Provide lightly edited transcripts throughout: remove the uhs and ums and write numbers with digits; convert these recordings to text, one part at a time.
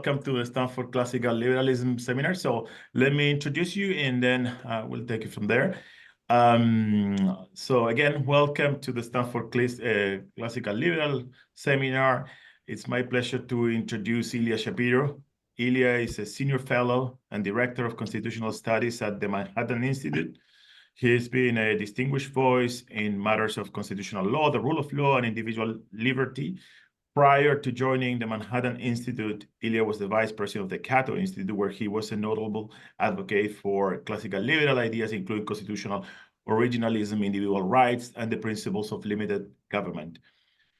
welcome to the Stanford Classical Liberalism Seminar. So let me introduce you and then we'll take it from there. So again, welcome to the Stanford Classical Liberal Seminar. It's my pleasure to introduce Ilya Shapiro. Ilya is a senior fellow and director of constitutional studies at the Manhattan Institute. He's been a distinguished voice in matters of constitutional law, the rule of law, and individual liberty. Prior to joining the Manhattan Institute, Ilya was the vice president of the Cato Institute, where he was a notable advocate for classical liberal ideas, including constitutional originalism, individual rights, and the principles of limited government.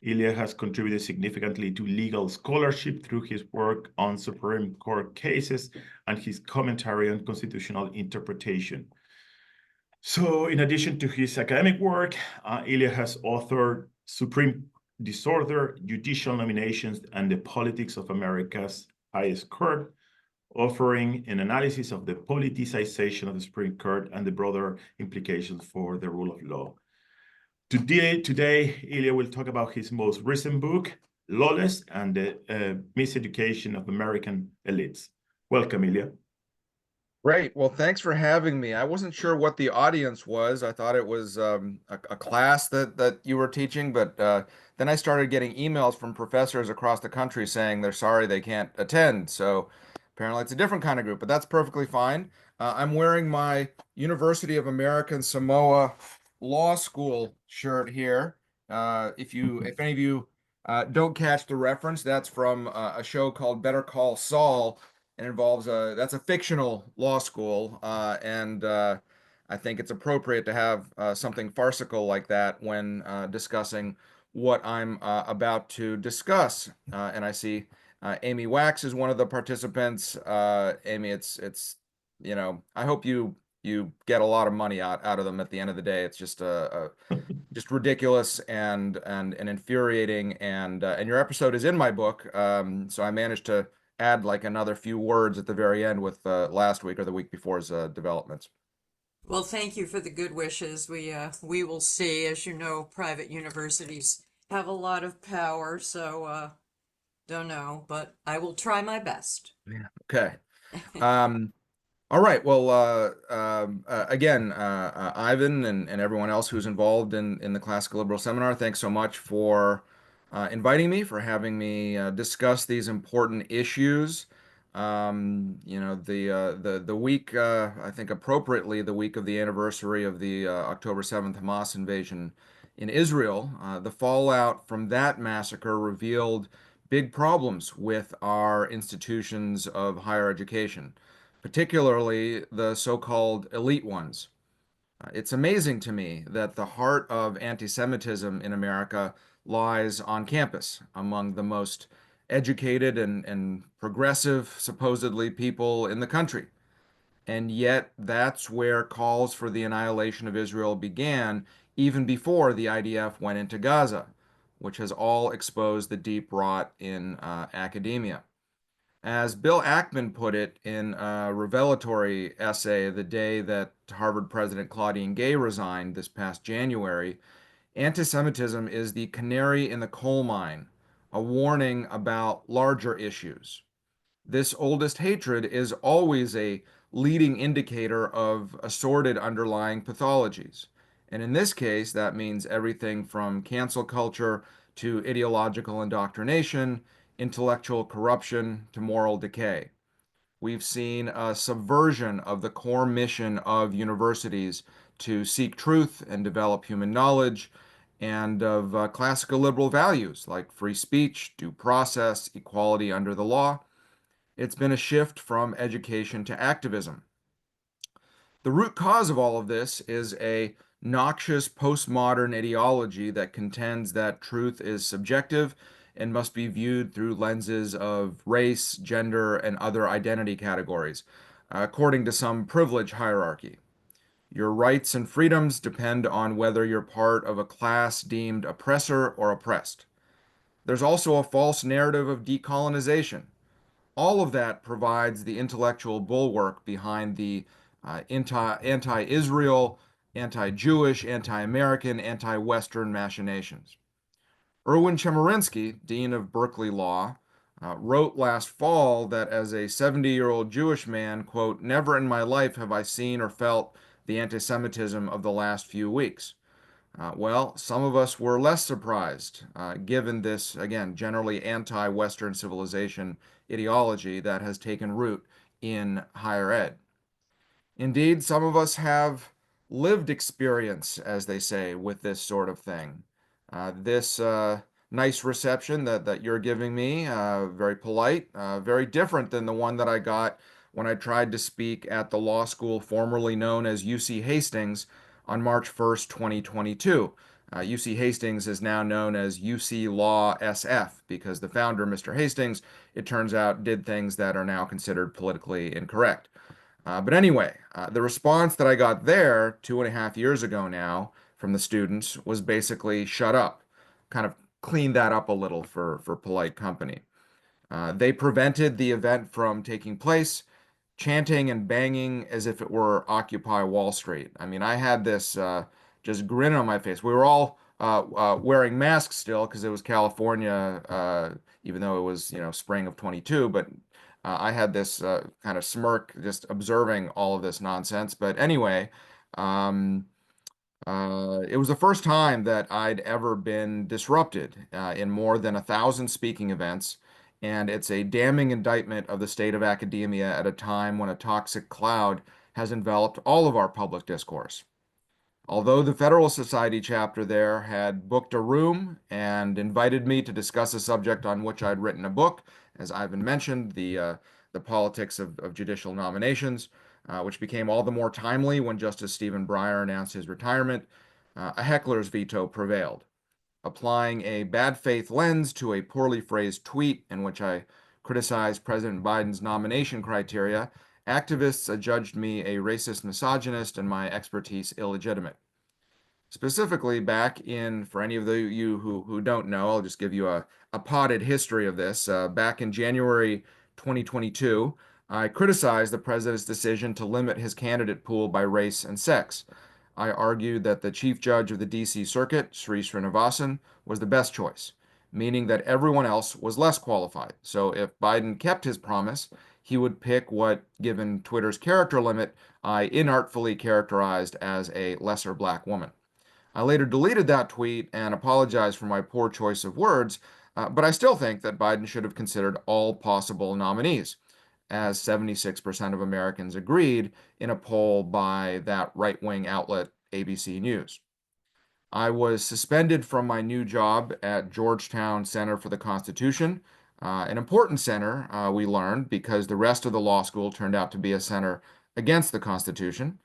Ilya has contributed significantly to legal scholarship through his work on Supreme Court cases and his commentary on constitutional interpretation. So in addition to his academic work, Ilya has authored Supreme Disorder, Judicial Nominations, and the Politics of America's Highest Court, offering an analysis of the politicization of the Supreme Court and the broader implications for the rule of law. Today, Ilya will talk about his most recent book, Lawless and the Miseducation of American Elites. Welcome, Ilya. Great. Well, thanks for having me. I wasn't sure what the audience was. I thought it was a class that you were teaching, but then I started getting emails from professors across the country saying they're sorry they can't attend. So apparently it's a different kind of group, but that's perfectly fine. I'm wearing my University of American Samoa Law School shirt here. If any of you don't catch the reference, that's from a show called Better Call Saul. It involves that's a fictional law school, and I think it's appropriate to have something farcical like that when discussing what I'm about to discuss. And I see Amy Wax is one of the participants. Amy, it's I hope you get a lot of money out of them at the end of the day. It's just just ridiculous and infuriating. And your episode is in my book, so I managed to add like another few words at the very end with last week or the week before's developments. Well, thank you for the good wishes. We will see. As you know, private universities have a lot of power, so don't know, but I will try my best. Yeah. Okay. All right. Well, again, Ivan and everyone else who's involved in the Classical Liberal Seminar, thanks so much for inviting me, for having me discuss these important issues. The week, I think appropriately, the week of the anniversary of the October 7th Hamas invasion in Israel, the fallout from that massacre revealed big problems with our institutions of higher education, particularly the so-called elite ones. It's amazing to me that the heart of anti-Semitism in America lies on campus among the most educated and progressive, supposedly, people in the country. And yet, that's where calls for the annihilation of Israel began, even before the IDF went into Gaza, which has all exposed the deep rot in academia. As Bill Ackman put it in a revelatory essay the day that Harvard President Claudine Gay resigned this past January, anti-Semitism is the canary in the coal mine, a warning about larger issues. This oldest hatred is always a leading indicator of assorted underlying pathologies. And in this case, that means everything from cancel culture to ideological indoctrination, intellectual corruption to moral decay. We've seen a subversion of the core mission of universities to seek truth and develop human knowledge, and of classical liberal values like free speech, due process, equality under the law. It's been a shift from education to activism. The root cause of all of this is a noxious postmodern ideology that contends that truth is subjective and must be viewed through lenses of race, gender, and other identity categories, according to some privilege hierarchy. Your rights and freedoms depend on whether you're part of a class deemed oppressor or oppressed. There's also a false narrative of decolonization. All of that provides the intellectual bulwark behind the anti-Israel, anti-Jewish, anti-American, anti-Western machinations. Erwin Chemerinsky, Dean of Berkeley Law, wrote last fall that as a 70-year-old Jewish man, quote, never in my life have I seen or felt the anti-Semitism of the last few weeks. Well, some of us were less surprised, given this, again, generally anti-Western civilization ideology that has taken root in higher ed. Indeed, some of us have lived experience, as they say, with this sort of thing. This nice reception that you're giving me, very polite, very different than the one that I got when I tried to speak at the law school formerly known as UC Hastings on March 1st, 2022. UC Hastings is now known as UC Law SF because the founder, Mr. Hastings, it turns out, did things that are now considered politically incorrect. But anyway, the response that I got there 2.5 years ago now from the students was basically shut up, kind of cleaned that up a little for polite company. They prevented the event from taking place, chanting and banging as if it were Occupy Wall Street. I mean, I had this just grin on my face. We were all wearing masks still because it was California, even though it was, spring of 22, but I had this kind of smirk just observing all of this nonsense. But anyway, um, it was the first time that I'd ever been disrupted in more than 1,000 speaking events, and it's a damning indictment of the state of academia at a time when a toxic cloud has enveloped all of our public discourse. Although the Federal Society chapter there had booked a room and invited me to discuss a subject on which I'd written a book, as Ivan mentioned, the politics of judicial nominations, which became all the more timely when Justice Stephen Breyer announced his retirement, a heckler's veto prevailed. Applying a bad faith lens to a poorly phrased tweet in which I criticized President Biden's nomination criteria, activists adjudged me a racist misogynist and my expertise illegitimate. Specifically, back in, for any of you who don't know, I'll just give you a potted history of this. Back in January 2022, I criticized the president's decision to limit his candidate pool by race and sex. I argued that the chief judge of the D.C. Circuit, Sri Srinivasan, was the best choice, meaning that everyone else was less qualified. So if Biden kept his promise, he would pick what, given Twitter's character limit, I inartfully characterized as a lesser black woman. I later deleted that tweet and apologized for my poor choice of words, but I still think that Biden should have considered all possible nominees, as 76% of Americans agreed in a poll by that right-wing outlet, ABC News. I was suspended from my new job at Georgetown Center for the Constitution, an important center, we learned, because the rest of the law school turned out to be a center against the Constitution,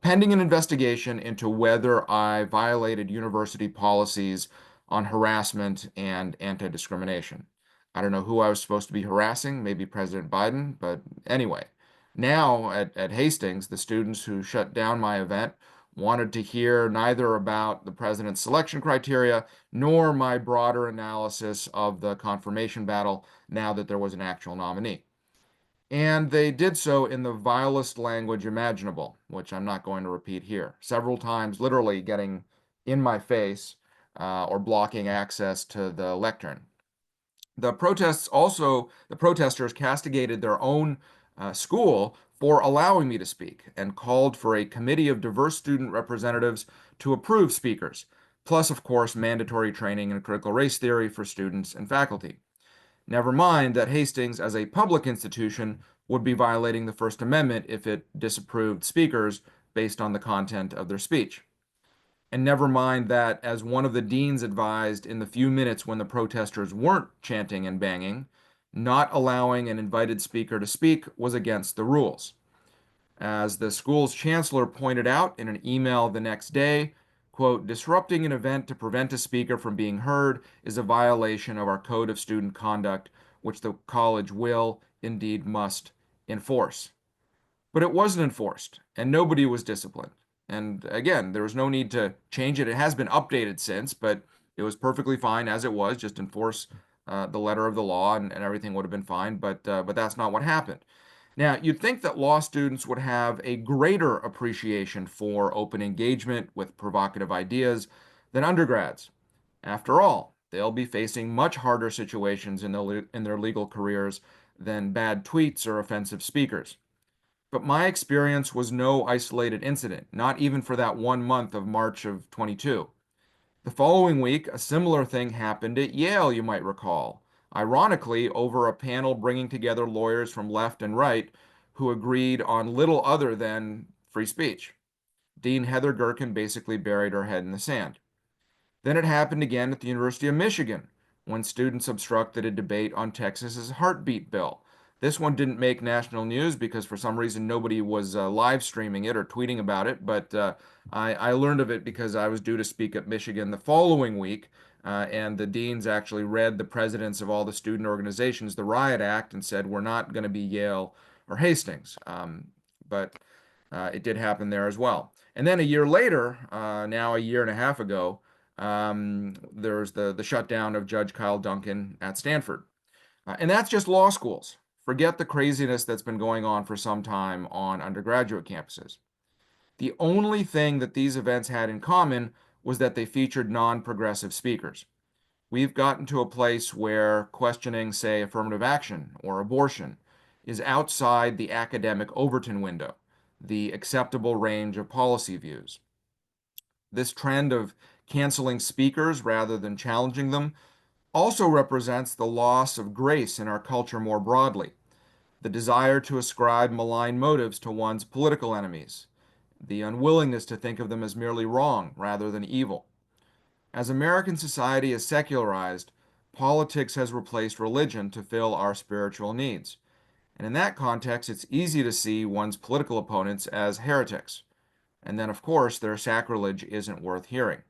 pending an investigation into whether I violated university policies on harassment and anti-discrimination. I don't know who I was supposed to be harassing, maybe President Biden, but anyway. Now at Hastings, the students who shut down my event wanted to hear neither about the president's selection criteria nor my broader analysis of the confirmation battle now that there was an actual nominee. And they did so in the vilest language imaginable, which I'm not going to repeat here. Several times, literally getting in my face or blocking access to the lectern. The protesters castigated their own school for allowing me to speak and called for a committee of diverse student representatives to approve speakers, plus, of course, mandatory training in critical race theory for students and faculty. Never mind that Hastings, as a public institution, would be violating the First Amendment if it disapproved speakers based on the content of their speech. And never mind that, as one of the deans advised in the few minutes when the protesters weren't chanting and banging, not allowing an invited speaker to speak was against the rules. As the school's chancellor pointed out in an email the next day, quote, disrupting an event to prevent a speaker from being heard is a violation of our code of student conduct, which the college will, indeed must, enforce. But it wasn't enforced, and nobody was disciplined. And again, there was no need to change it. It has been updated since, but it was perfectly fine as it was. Just enforce the letter of the law, and everything would have been fine. But that's not what happened. Now, you'd think that law students would have a greater appreciation for open engagement with provocative ideas than undergrads. After all, They'll be facing much harder situations in their legal careers than bad tweets or offensive speakers. But my experience was no isolated incident, not even for that 1 month of March of 22. The following week, a similar thing happened at Yale, you might recall. Ironically, over a panel bringing together lawyers from left and right who agreed on little other than free speech. Dean Heather Gerken basically buried her head in the sand. Then it happened again at the University of Michigan when students obstructed a debate on Texas's heartbeat bill. This one didn't make national news because for some reason nobody was live streaming it or tweeting about it, but I learned of it because I was due to speak at Michigan the following week, and the deans actually read the presidents of all the student organizations the Riot Act and said, we're not going to be Yale or Hastings. But it did happen there as well. And then a year later, now a year and a half ago, there's the shutdown of Judge Kyle Duncan at Stanford. And that's just law schools. Forget the craziness that's been going on for some time on undergraduate campuses. The only thing that these events had in common was that they featured non-progressive speakers. We've gotten to a place where questioning, say, affirmative action or abortion is outside the academic Overton window, the acceptable range of policy views. This trend of canceling speakers rather than challenging them also represents the loss of grace in our culture more broadly, the desire to ascribe malign motives to one's political enemies, the unwillingness to think of them as merely wrong rather than evil. As American society is secularized, politics has replaced religion to fill our spiritual needs. And in that context, it's easy to see one's political opponents as heretics. And then, of course, their sacrilege isn't worth hearing.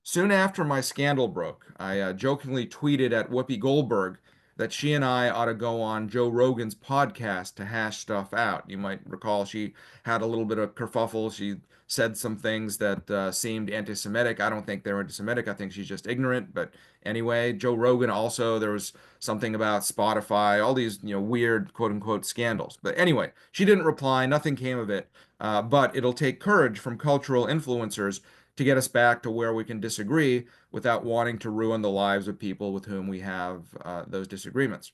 Soon after my scandal broke, I jokingly tweeted at Whoopi Goldberg that she and I ought to go on Joe Rogan's podcast to hash stuff out. You might recall she had a little bit of kerfuffle. She said some things that seemed anti-Semitic. I don't think they're anti-Semitic. I think she's just ignorant. But anyway, Joe Rogan also, there was something about Spotify, all these weird quote unquote scandals. But anyway, she didn't reply. Nothing came of it. But it'll take courage from cultural influencers to get us back to where we can disagree without wanting to ruin the lives of people with whom we have those disagreements.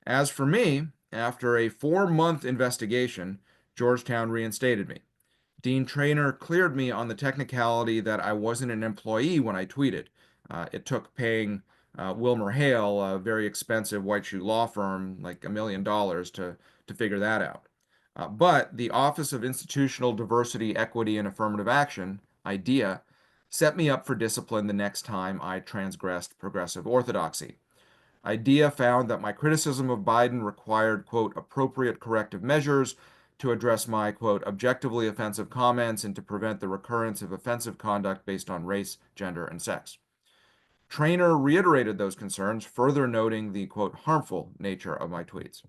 As for me, after a 4-month investigation, Georgetown reinstated me. Dean Traynor cleared me on the technicality that I wasn't an employee when I tweeted. It took paying Wilmer Hale, a very expensive white shoe law firm, like $1 million to figure that out. But the Office of Institutional Diversity, Equity, and Affirmative Action, IDEA, set me up for discipline the next time I transgressed progressive orthodoxy. IDEA found that my criticism of Biden required, quote, appropriate corrective measures to address my, quote, objectively offensive comments and to prevent the recurrence of offensive conduct based on race, gender, and sex. Traynor reiterated those concerns, further noting the, quote, harmful nature of my tweets.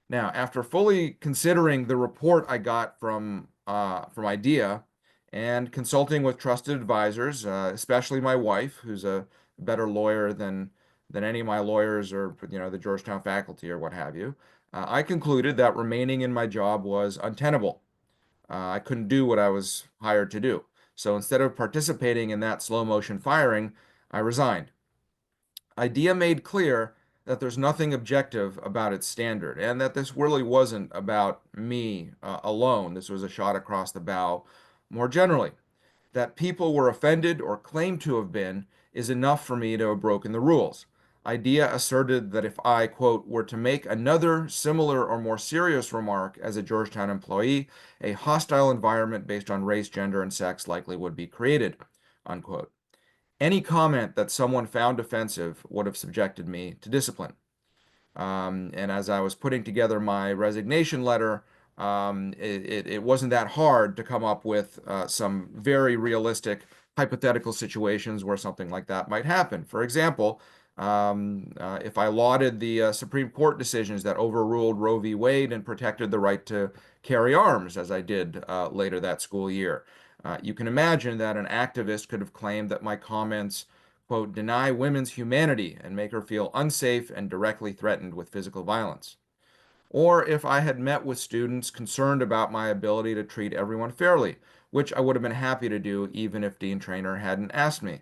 Now, after fully considering the report I got from IDEA and consulting with trusted advisors, especially my wife, who's a better lawyer than any of my lawyers or the Georgetown faculty or what have you, I concluded that remaining in my job was untenable. I couldn't do what I was hired to do. So instead of participating in that slow motion firing, I resigned. IDEA made clear that there's nothing objective about its standard and that this really wasn't about me alone. This was a shot across the bow more generally. That people were offended or claimed to have been is enough for me to have broken the rules. IDEA asserted that if I, quote, were to make another similar or more serious remark as a Georgetown employee, a hostile environment based on race, gender, and sex likely would be created, unquote. Any comment that someone found offensive would have subjected me to discipline. And as I was putting together my resignation letter, it wasn't that hard to come up with some very realistic hypothetical situations where something like that might happen. For example, if I lauded the Supreme Court decisions that overruled Roe v. Wade and protected the right to carry arms, as I did later that school year, you can imagine that an activist could have claimed that my comments, quote, deny women's humanity and make her feel unsafe and directly threatened with physical violence. Or if I had met with students concerned about my ability to treat everyone fairly, which I would have been happy to do even if Dean Traynor hadn't asked me.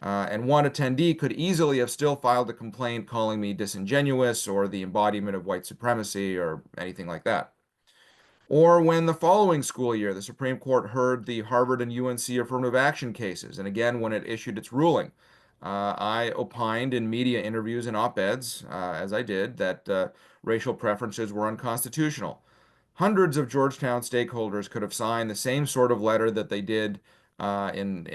And one attendee could easily have still filed a complaint calling me disingenuous or the embodiment of white supremacy or anything like that. Or when the following school year, the Supreme Court heard the Harvard and UNC affirmative action cases, and again, when it issued its ruling, I opined in media interviews and op-eds, as I did, that racial preferences were unconstitutional. Hundreds of Georgetown stakeholders could have signed the same sort of letter that they did during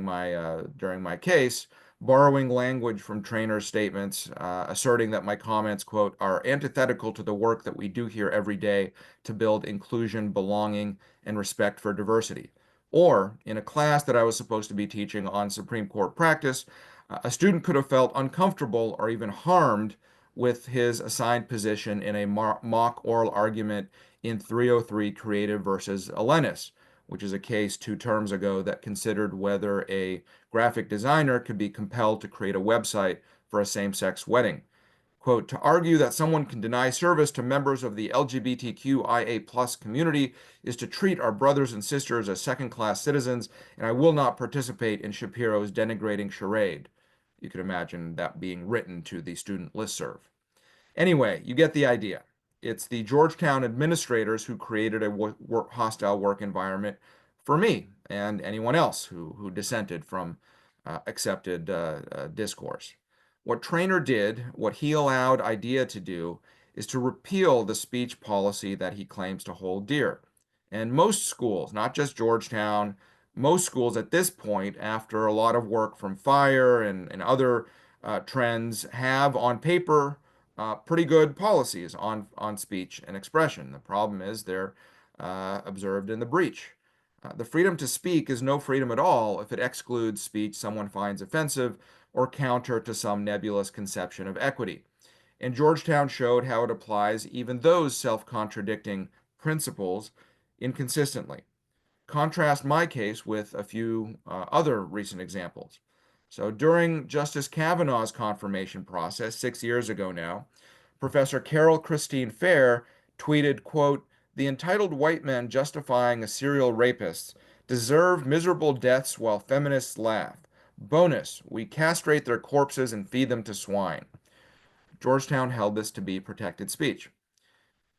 my case, borrowing language from trainers' statements, asserting that my comments, quote, are antithetical to the work that we do here every day to build inclusion, belonging, and respect for diversity. Or, in a class that I was supposed to be teaching on Supreme Court practice, a student could have felt uncomfortable or even harmed with his assigned position in a mock oral argument in 303 Creative versus Elenis, which is a case 2 terms ago that considered whether a graphic designer could be compelled to create a website for a same-sex wedding. Quote, to argue that someone can deny service to members of the LGBTQIA+ community is to treat our brothers and sisters as second-class citizens, and I will not participate in Shapiro's denigrating charade. You could imagine that being written to the student listserv. Anyway, you get the idea. It's the Georgetown administrators who created a hostile work environment for me and anyone else who dissented from accepted discourse. What Traynor did, what he allowed IDEA to do, is to repeal the speech policy that he claims to hold dear. And most schools, not just Georgetown, most schools at this point, after a lot of work from FIRE and other trends, have on paper pretty good policies on speech and expression. The problem is they're observed in the breach. The freedom to speak is no freedom at all if it excludes speech someone finds offensive or counter to some nebulous conception of equity. And Georgetown showed how it applies even those self-contradicting principles inconsistently. Contrast my case with a few other recent examples. So during Justice Kavanaugh's confirmation process 6 years ago now, Professor Carol Christine Fair tweeted, quote, the entitled white men justifying a serial rapist deserve miserable deaths while feminists laugh. Bonus, we castrate their corpses and feed them to swine. Georgetown held this to be protected speech.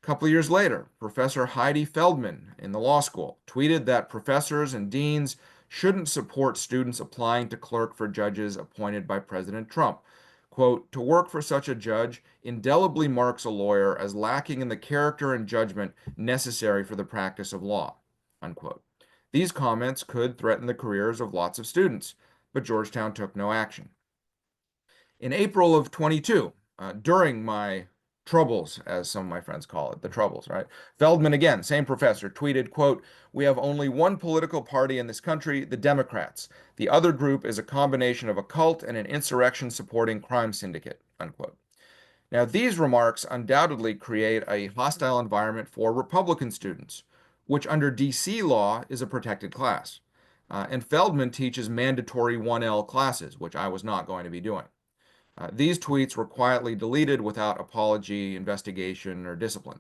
A couple of years later, Professor Heidi Feldman in the law school tweeted that professors and deans shouldn't support students applying to clerk for judges appointed by President Trump. Quote, to work for such a judge indelibly marks a lawyer as lacking in the character and judgment necessary for the practice of law. Unquote. These comments could threaten the careers of lots of students, but Georgetown took no action. In April of 22, during my troubles, as some of my friends call it, the troubles, right? Feldman, again, same professor, tweeted, quote, we have only one political party in this country, the Democrats. The other group is a combination of a cult and an insurrection-supporting crime syndicate, unquote. Now, these remarks undoubtedly create a hostile environment for Republican students, which under DC law is a protected class. And Feldman teaches mandatory 1L classes, which I was not going to be doing. These tweets were quietly deleted without apology, investigation, or discipline.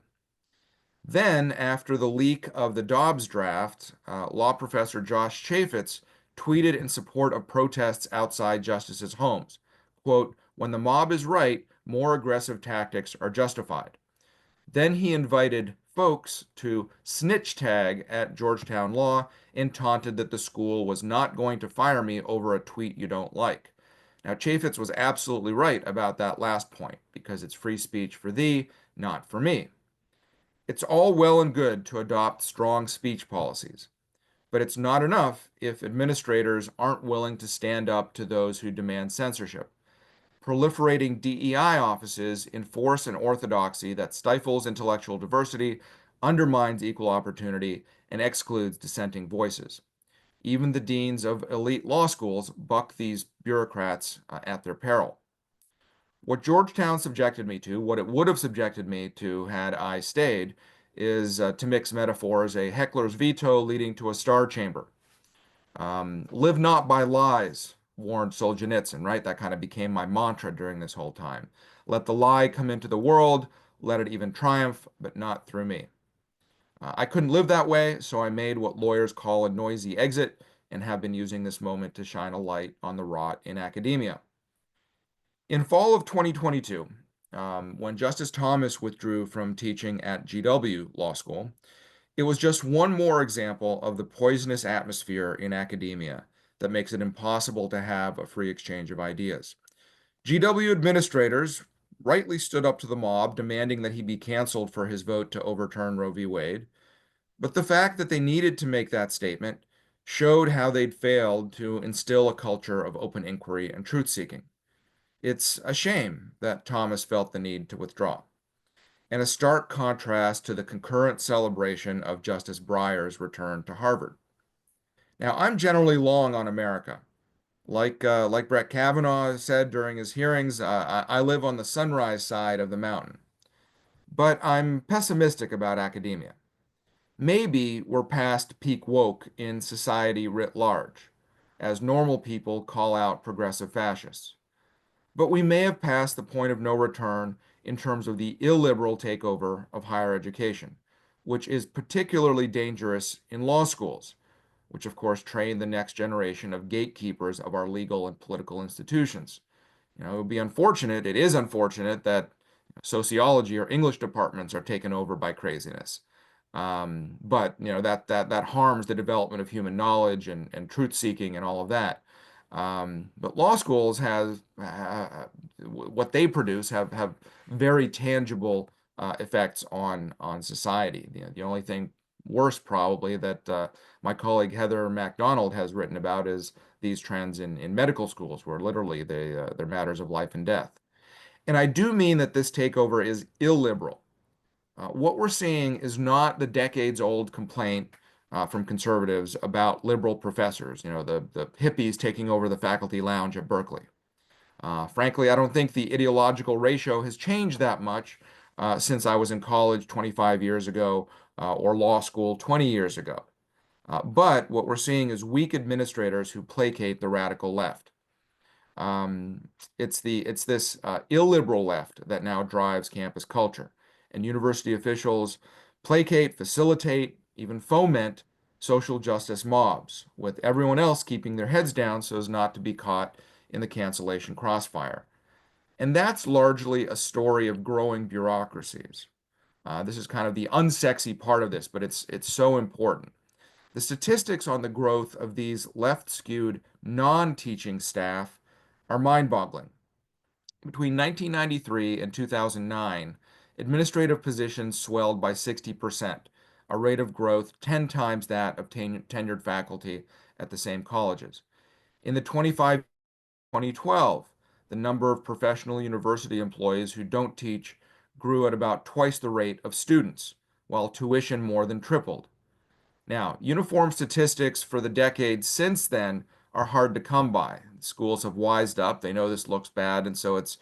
Then, after the leak of the Dobbs draft, law professor Josh Chaffetz tweeted in support of protests outside justices' homes. Quote, when the mob is right, more aggressive tactics are justified. Then he invited folks to snitch tag at Georgetown Law and taunted that the school was not going to fire me over a tweet you don't like. Now, Chaffetz was absolutely right about that last point, because it's free speech for thee, not for me. It's all well and good to adopt strong speech policies, but it's not enough if administrators aren't willing to stand up to those who demand censorship. Proliferating DEI offices enforce an orthodoxy that stifles intellectual diversity, undermines equal opportunity, and excludes dissenting voices. Even the deans of elite law schools buck these bureaucrats at their peril. What Georgetown subjected me to, what it would have subjected me to had I stayed, is, to mix metaphors, a heckler's veto leading to a star chamber. Live not by lies, warned Solzhenitsyn, right? That kind of became my mantra during this whole time. Let the lie come into the world, let it even triumph, but not through me. I couldn't live that way, so I made what lawyers call a noisy exit and have been using this moment to shine a light on the rot in academia. In fall of 2022, when Justice Thomas withdrew from teaching at GW Law School, it was just one more example of the poisonous atmosphere in academia that makes it impossible to have a free exchange of ideas. GW administrators rightly stood up to the mob, demanding that he be canceled for his vote to overturn Roe v. Wade. But the fact that they needed to make that statement showed how they'd failed to instill a culture of open inquiry and truth-seeking. It's a shame that Thomas felt the need to withdraw, and a stark contrast to the concurrent celebration of Justice Breyer's return to Harvard. Now, I'm generally long on America. Like Brett Kavanaugh said during his hearings, I live on the sunrise side of the mountain. But I'm pessimistic about academia. Maybe we're past peak woke in society writ large, as normal people call out progressive fascists. But we may have passed the point of no return in terms of the illiberal takeover of higher education, which is particularly dangerous in law schools, which of course train the next generation of gatekeepers of our legal and political institutions. It would be unfortunate, it is unfortunate that sociology or English departments are taken over by craziness. But that harms the development of human knowledge and truth seeking and all of that. But law schools have what they produce have very tangible effects on society. The only thing worse probably that my colleague Heather MacDonald has written about is these trends in medical schools, where literally they're matters of life and death. And I do mean that this takeover is illiberal. What we're seeing is not the decades-old complaint from conservatives about liberal professors, the hippies taking over the faculty lounge at Berkeley. Frankly, I don't think the ideological ratio has changed that much since I was in college 25 years ago or law school 20 years ago. But what we're seeing is weak administrators who placate the radical left. It's this illiberal left that now drives campus culture, and university officials placate, facilitate, even foment social justice mobs, with everyone else keeping their heads down so as not to be caught in the cancellation crossfire. And that's largely a story of growing bureaucracies. This is kind of the unsexy part of this, but it's so important. The statistics on the growth of these left-skewed non-teaching staff are mind-boggling. Between 1993 and 2009, administrative positions swelled by 60%, a rate of growth 10 times that of tenured faculty at the same colleges. In the 2012, the number of professional university employees who don't teach grew at about twice the rate of students, while tuition more than tripled. Now, uniform statistics for the decades since then are hard to come by. Schools have wised up. They know this looks bad, and so it's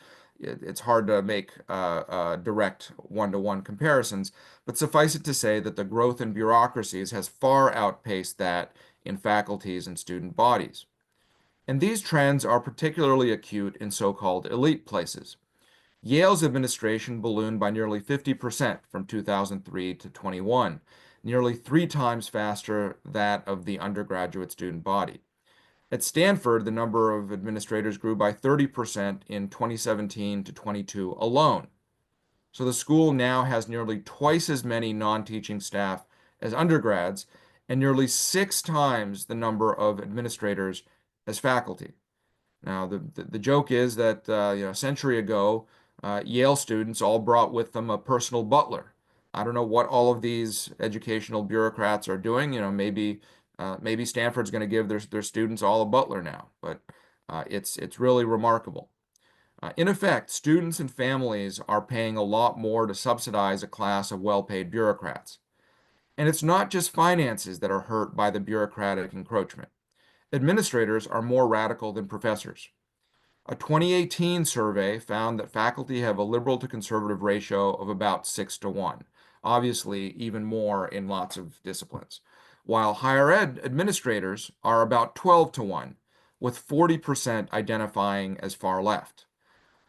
hard to make direct one-to-one comparisons. But suffice it to say that the growth in bureaucracies has far outpaced that in faculties and student bodies. And these trends are particularly acute in so-called elite places. Yale's administration ballooned by nearly 50% from 2003 to 21, nearly 3 times faster that of the undergraduate student body. At Stanford, the number of administrators grew by 30% in 2017 to 22 alone. So the school now has nearly twice as many non-teaching staff as undergrads and nearly 6 times the number of administrators as faculty. Now, the joke is that a century ago, Yale students all brought with them a personal butler. I don't know what all of these educational bureaucrats are doing. Maybe Stanford's going to give their students all a butler now, but it's really remarkable. In effect, students and families are paying a lot more to subsidize a class of well-paid bureaucrats. And it's not just finances that are hurt by the bureaucratic encroachment. Administrators are more radical than professors. A 2018 survey found that faculty have a liberal to conservative ratio of about 6-1, obviously even more in lots of disciplines, while higher ed administrators are about 12-1, with 40% identifying as far left.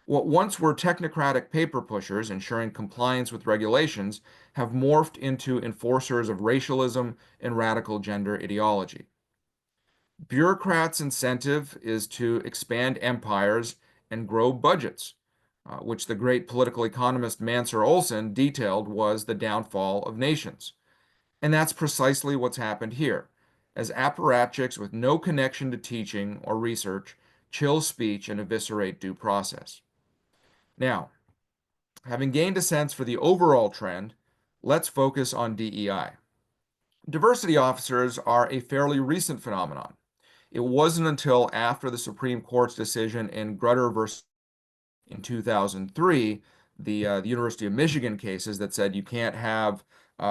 What once were technocratic paper pushers ensuring compliance with regulations have morphed into enforcers of racialism and radical gender ideology. Bureaucrats' incentive is to expand empires and grow budgets, which the great political economist Mansur Olson detailed was the downfall of nations. And that's precisely what's happened here, as apparatchiks with no connection to teaching or research chill speech and eviscerate due process. Now, having gained a sense for the overall trend, let's focus on DEI. Diversity officers are a fairly recent phenomenon. It wasn't until after the Supreme Court's decision in Grutter versus in 2003, the University of Michigan cases that said you can't have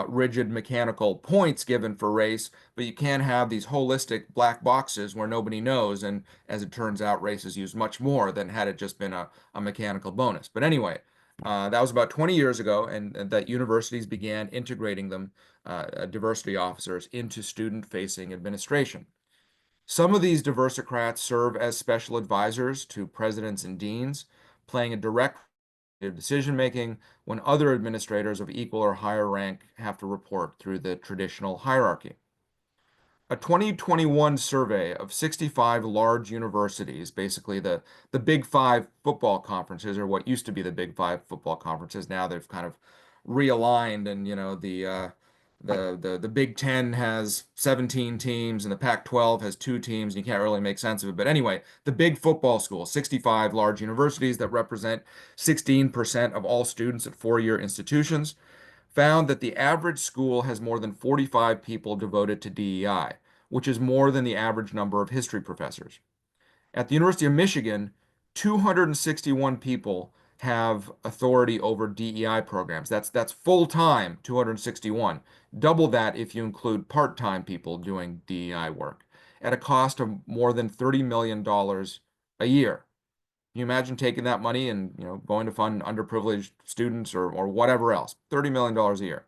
rigid mechanical points given for race, but you can have these holistic black boxes where nobody knows. And as it turns out, race is used much more than had it just been a mechanical bonus. But anyway, that was about 20 years ago, and that universities began integrating them, diversity officers, into student-facing administration. Some of these diversicrats serve as special advisors to presidents and deans, playing a direct decision making when other administrators of equal or higher rank have to report through the traditional hierarchy. A 2021 survey of 65 large universities, basically the Big Five football conferences, or what used to be the Big Five football conferences. Now they've kind of realigned, and the Big Ten has 17 teams, and the Pac-12 has 2 teams, and you can't really make sense of it. But anyway, the big football schools, 65 large universities that represent 16% of all students at four-year institutions, found that the average school has more than 45 people devoted to DEI, which is more than the average number of history professors. At the University of Michigan, 261 people have authority over DEI programs. That's full-time, 261. Double that if you include part-time people doing DEI work at a cost of more than $30 million a year. Can you imagine taking that money and going to fund underprivileged students or whatever else? $30 million a year.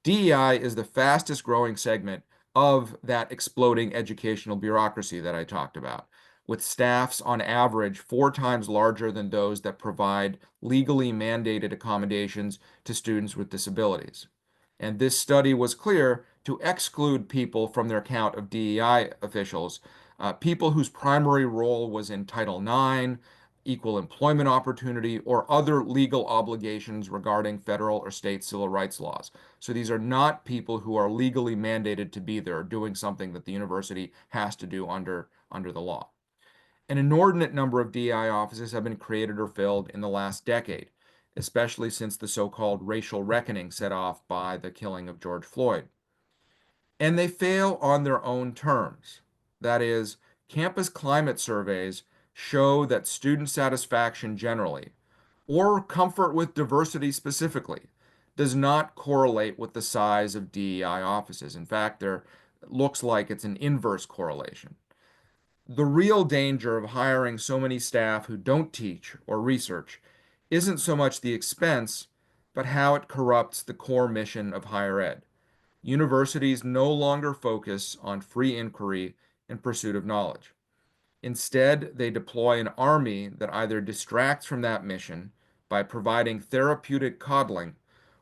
DEI is the fastest growing segment of that exploding educational bureaucracy that I talked about, with staffs on average 4 times larger than those that provide legally mandated accommodations to students with disabilities. And this study was clear to exclude people from their count of DEI officials, people whose primary role was in Title IX, equal employment opportunity, or other legal obligations regarding federal or state civil rights laws. So these are not people who are legally mandated to be there doing something that the university has to do under the law. An inordinate number of DEI offices have been created or filled in the last decade, especially since the so-called racial reckoning set off by the killing of George Floyd. And they fail on their own terms. That is, campus climate surveys show that student satisfaction generally, or comfort with diversity specifically, does not correlate with the size of DEI offices. In fact, there looks like it's an inverse correlation. The real danger of hiring so many staff who don't teach or research isn't so much the expense, but how it corrupts the core mission of higher ed. Universities no longer focus on free inquiry and pursuit of knowledge. Instead, they deploy an army that either distracts from that mission by providing therapeutic coddling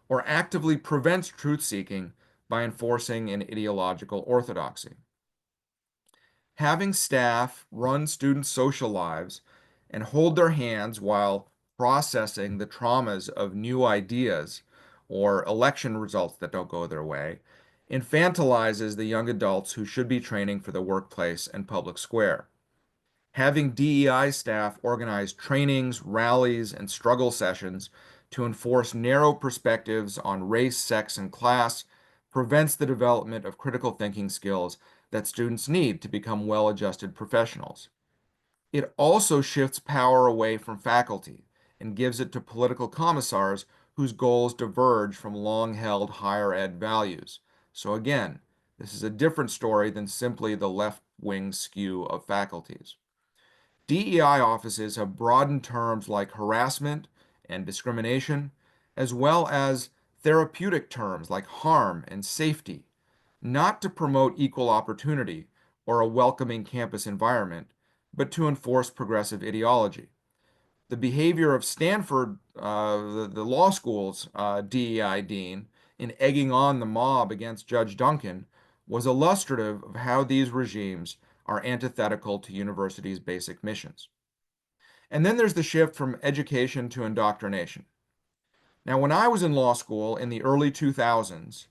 or actively prevents truth-seeking by enforcing an ideological orthodoxy. Having staff run students' social lives and hold their hands while processing the traumas of new ideas or election results that don't go their way infantilizes the young adults who should be training for the workplace and public square. Having DEI staff organize trainings, rallies, and struggle sessions to enforce narrow perspectives on race, sex, and class prevents the development of critical thinking skills that students need to become well-adjusted professionals. It also shifts power away from faculty and gives it to political commissars whose goals diverge from long-held higher ed values. So again, this is a different story than simply the left-wing skew of faculties. DEI offices have broadened terms like harassment and discrimination, as well as therapeutic terms like harm and safety, not to promote equal opportunity or a welcoming campus environment, but to enforce progressive ideology. The behavior of Stanford, the law school's DEI dean, in egging on the mob against Judge Duncan was illustrative of how these regimes are antithetical to universities' basic missions. And then there's the shift from education to indoctrination. Now, when I was in law school in the early 2000s,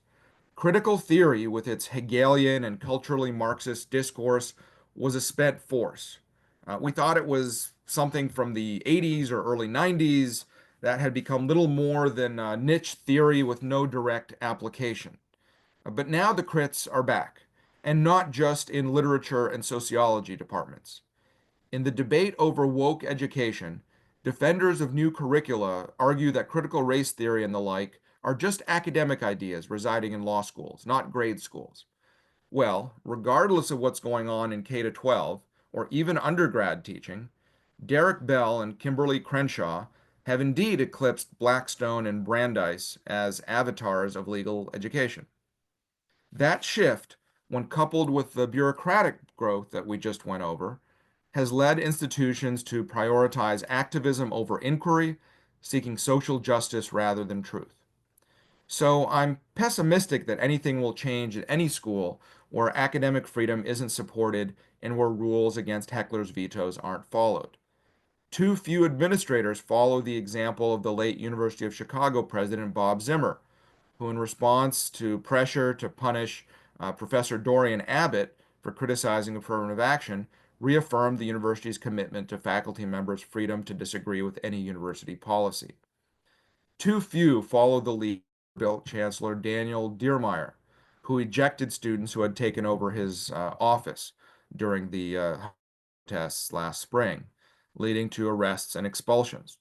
critical theory with its Hegelian and culturally Marxist discourse was a spent force. We thought it was something from the 80s or early 90s that had become little more than niche theory with no direct application. But now the crits are back, and not just in literature and sociology departments. In the debate over woke education, defenders of new curricula argue that critical race theory and the like are just academic ideas residing in law schools, not grade schools. Well, regardless of what's going on in K to 12 or even undergrad teaching, Derek Bell and Kimberly Crenshaw have indeed eclipsed Blackstone and Brandeis as avatars of legal education. That shift, when coupled with the bureaucratic growth that we just went over, has led institutions to prioritize activism over inquiry, seeking social justice rather than truth. So I'm pessimistic that anything will change at any school where academic freedom isn't supported and where rules against hecklers' vetoes aren't followed. Too few administrators follow the example of the late University of Chicago president Bob Zimmer, who, in response to pressure to punish Professor Dorian Abbott for criticizing affirmative action, reaffirmed the university's commitment to faculty members' freedom to disagree with any university policy. Too few followed the lead of Built Chancellor Daniel Diermeier, who ejected students who had taken over his office during the tests last spring, leading to arrests and expulsions.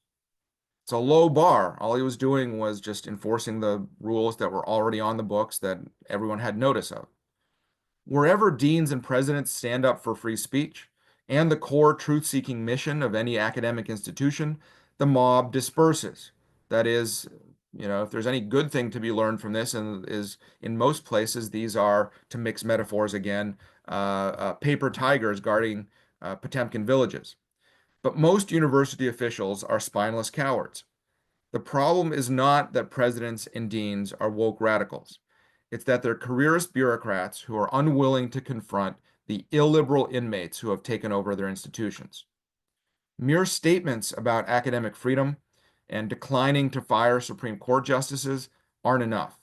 It's a low bar. All he was doing was just enforcing the rules that were already on the books that everyone had notice of. Wherever deans and presidents stand up for free speech and the core truth-seeking mission of any academic institution, the mob disperses. That is, if there's any good thing to be learned from this, and is in most places these are, to mix metaphors again, paper tigers guarding Potemkin villages. But most university officials are spineless cowards. The problem is not that presidents and deans are woke radicals. It's that they're careerist bureaucrats who are unwilling to confront the illiberal inmates who have taken over their institutions. Mere statements about academic freedom and declining to fire Supreme Court justices aren't enough.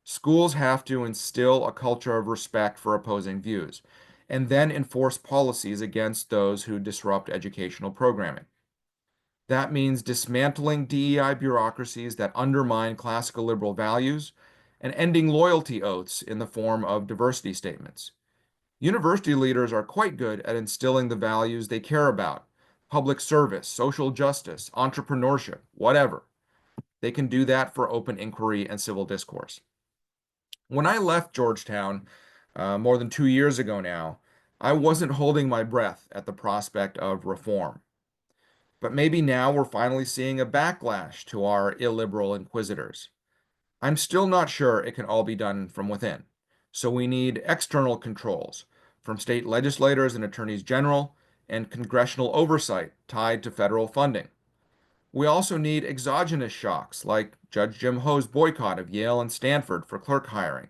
Schools have to instill a culture of respect for opposing views, and then enforce policies against those who disrupt educational programming. That means dismantling DEI bureaucracies that undermine classical liberal values and ending loyalty oaths in the form of diversity statements. University leaders are quite good at instilling the values they care about: public service, social justice, entrepreneurship, whatever. They can do that for open inquiry and civil discourse. When I left Georgetown more than 2 years ago now, I wasn't holding my breath at the prospect of reform. But maybe now we're finally seeing a backlash to our illiberal inquisitors. I'm still not sure it can all be done from within. So we need external controls from state legislators and attorneys general, and congressional oversight tied to federal funding. We also need exogenous shocks like Judge Jim Ho's boycott of Yale and Stanford for clerk hiring,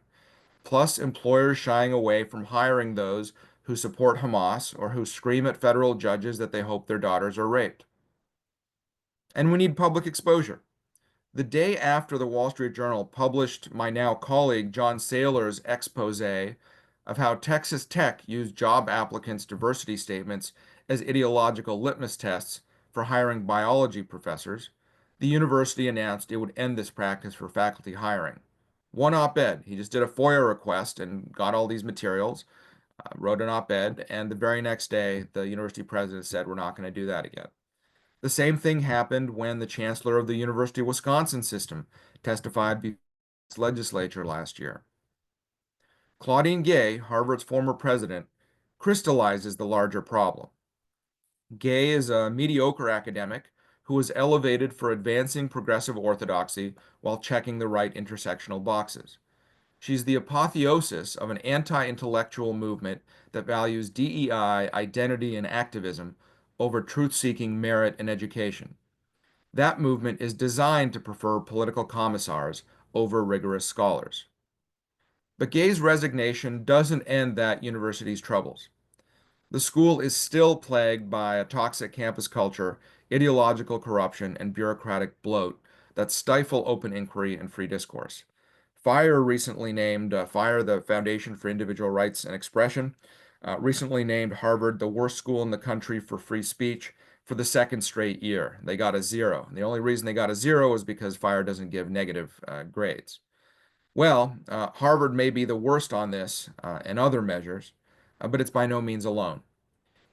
plus employers shying away from hiring those who support Hamas or who scream at federal judges that they hope their daughters are raped. And we need public exposure. The day after the Wall Street Journal published my now colleague John Saylor's expose of how Texas Tech used job applicants' diversity statements as ideological litmus tests for hiring biology professors, the university announced it would end this practice for faculty hiring. One op-ed. He just did a FOIA request and got all these materials, wrote an op-ed, and the very next day, the university president said, "We're not going to do that again." The same thing happened when the chancellor of the University of Wisconsin system testified before its legislature last year. Claudine Gay, Harvard's former president, crystallizes the larger problem. Gay is a mediocre academic who was elevated for advancing progressive orthodoxy while checking the right intersectional boxes. She's the apotheosis of an anti-intellectual movement that values DEI, identity, and activism over truth-seeking merit and education. That movement is designed to prefer political commissars over rigorous scholars. But Gay's resignation doesn't end that university's troubles. The school is still plagued by a toxic campus culture, ideological corruption, and bureaucratic bloat that stifle open inquiry and free discourse. FIRE, the Foundation for Individual Rights and Expression, recently named Harvard the worst school in the country for free speech for the second straight year. They got a zero. And the only reason they got a zero is because FIRE doesn't give negative grades. Well, Harvard may be the worst on this and other measures, but it's by no means alone.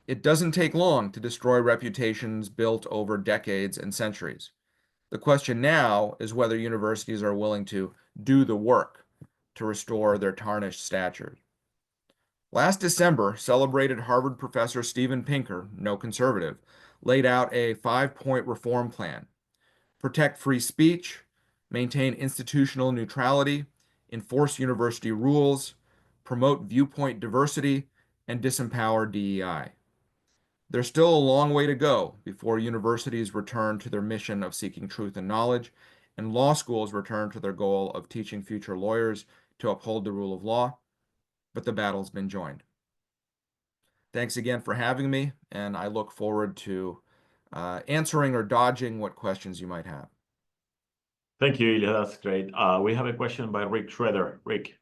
It doesn't take long to destroy reputations built over decades and centuries. The question now is whether universities are willing to do the work to restore their tarnished stature. Last December, celebrated Harvard professor Steven Pinker, no conservative, laid out a 5-point reform plan: protect free speech, maintain institutional neutrality, enforce university rules, promote viewpoint diversity, and disempower DEI. There's still a long way to go before universities return to their mission of seeking truth and knowledge, and law schools return to their goal of teaching future lawyers to uphold the rule of law, but the battle's been joined. Thanks again for having me, and I look forward to answering or dodging what questions you might have. Thank you, Ilya. That's great. We have a question by Rick Schroeder. Rick.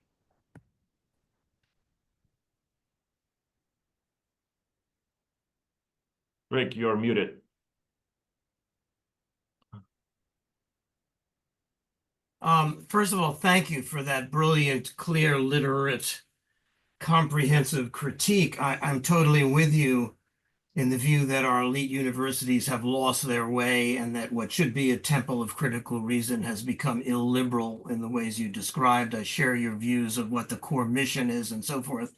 Rick, you're muted. First of all, thank you for that brilliant, clear, literate, comprehensive critique. I'm totally with you in the view that our elite universities have lost their way and that what should be a temple of critical reason has become illiberal in the ways you described. I share your views of what the core mission is and so forth.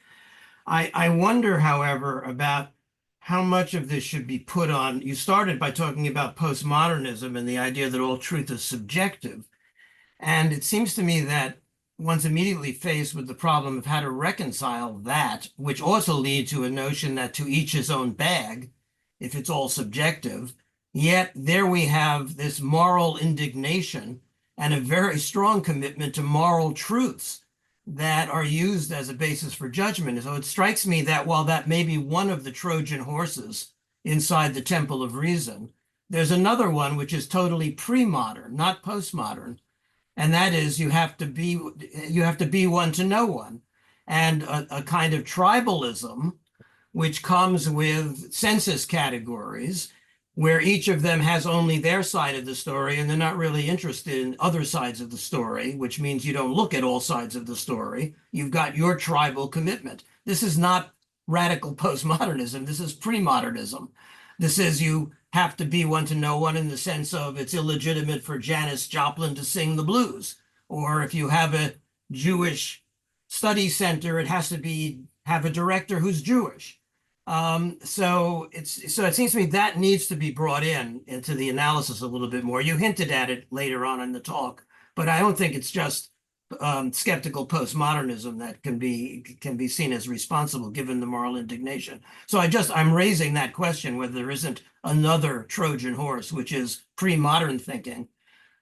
I wonder, however, about how much of this should be put on. You started by talking about postmodernism and the idea that all truth is subjective. And it seems to me that one's immediately faced with the problem of how to reconcile that, which also leads to a notion that to each his own bag, if it's all subjective. Yet there we have this moral indignation and a very strong commitment to moral truths that are used as a basis for judgment. So it strikes me that while that may be one of the Trojan horses inside the Temple of Reason, there's another one which is totally pre-modern, not postmodern, and that is you have to be one to know one, and a kind of tribalism which comes with census categories where each of them has only their side of the story and they're not really interested in other sides of the story, which means you don't look at all sides of the story. You've got your tribal commitment. This is not radical postmodernism. This is pre-modernism. This is you have to be one to know one in the sense of it's illegitimate for Janis Joplin to sing the blues. Or if you have a Jewish study center, it has to have a director who's Jewish. So it seems to me that needs to be brought into the analysis a little bit more. You hinted at it later on in the talk, but I don't think it's just skeptical postmodernism that can be seen as responsible given the moral indignation. So I'm raising that question whether there isn't another Trojan horse, which is pre-modern thinking,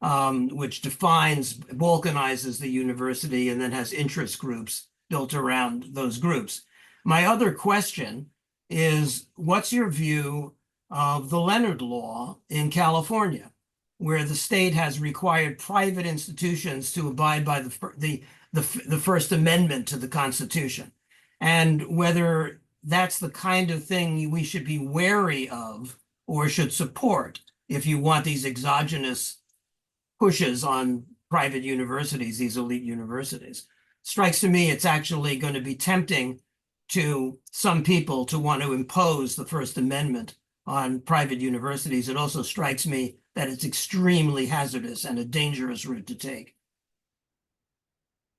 which balkanizes the university and then has interest groups built around those groups. My other question is, what's your view of the Leonard Law in California, where the state has required private institutions to abide by the First Amendment to the Constitution, and whether that's the kind of thing we should be wary of or should support if you want these exogenous pushes on private universities, these elite universities? Strikes to me it's actually going to be tempting to some people to want to impose the First Amendment on private universities. It also strikes me that it's extremely hazardous and a dangerous route to take.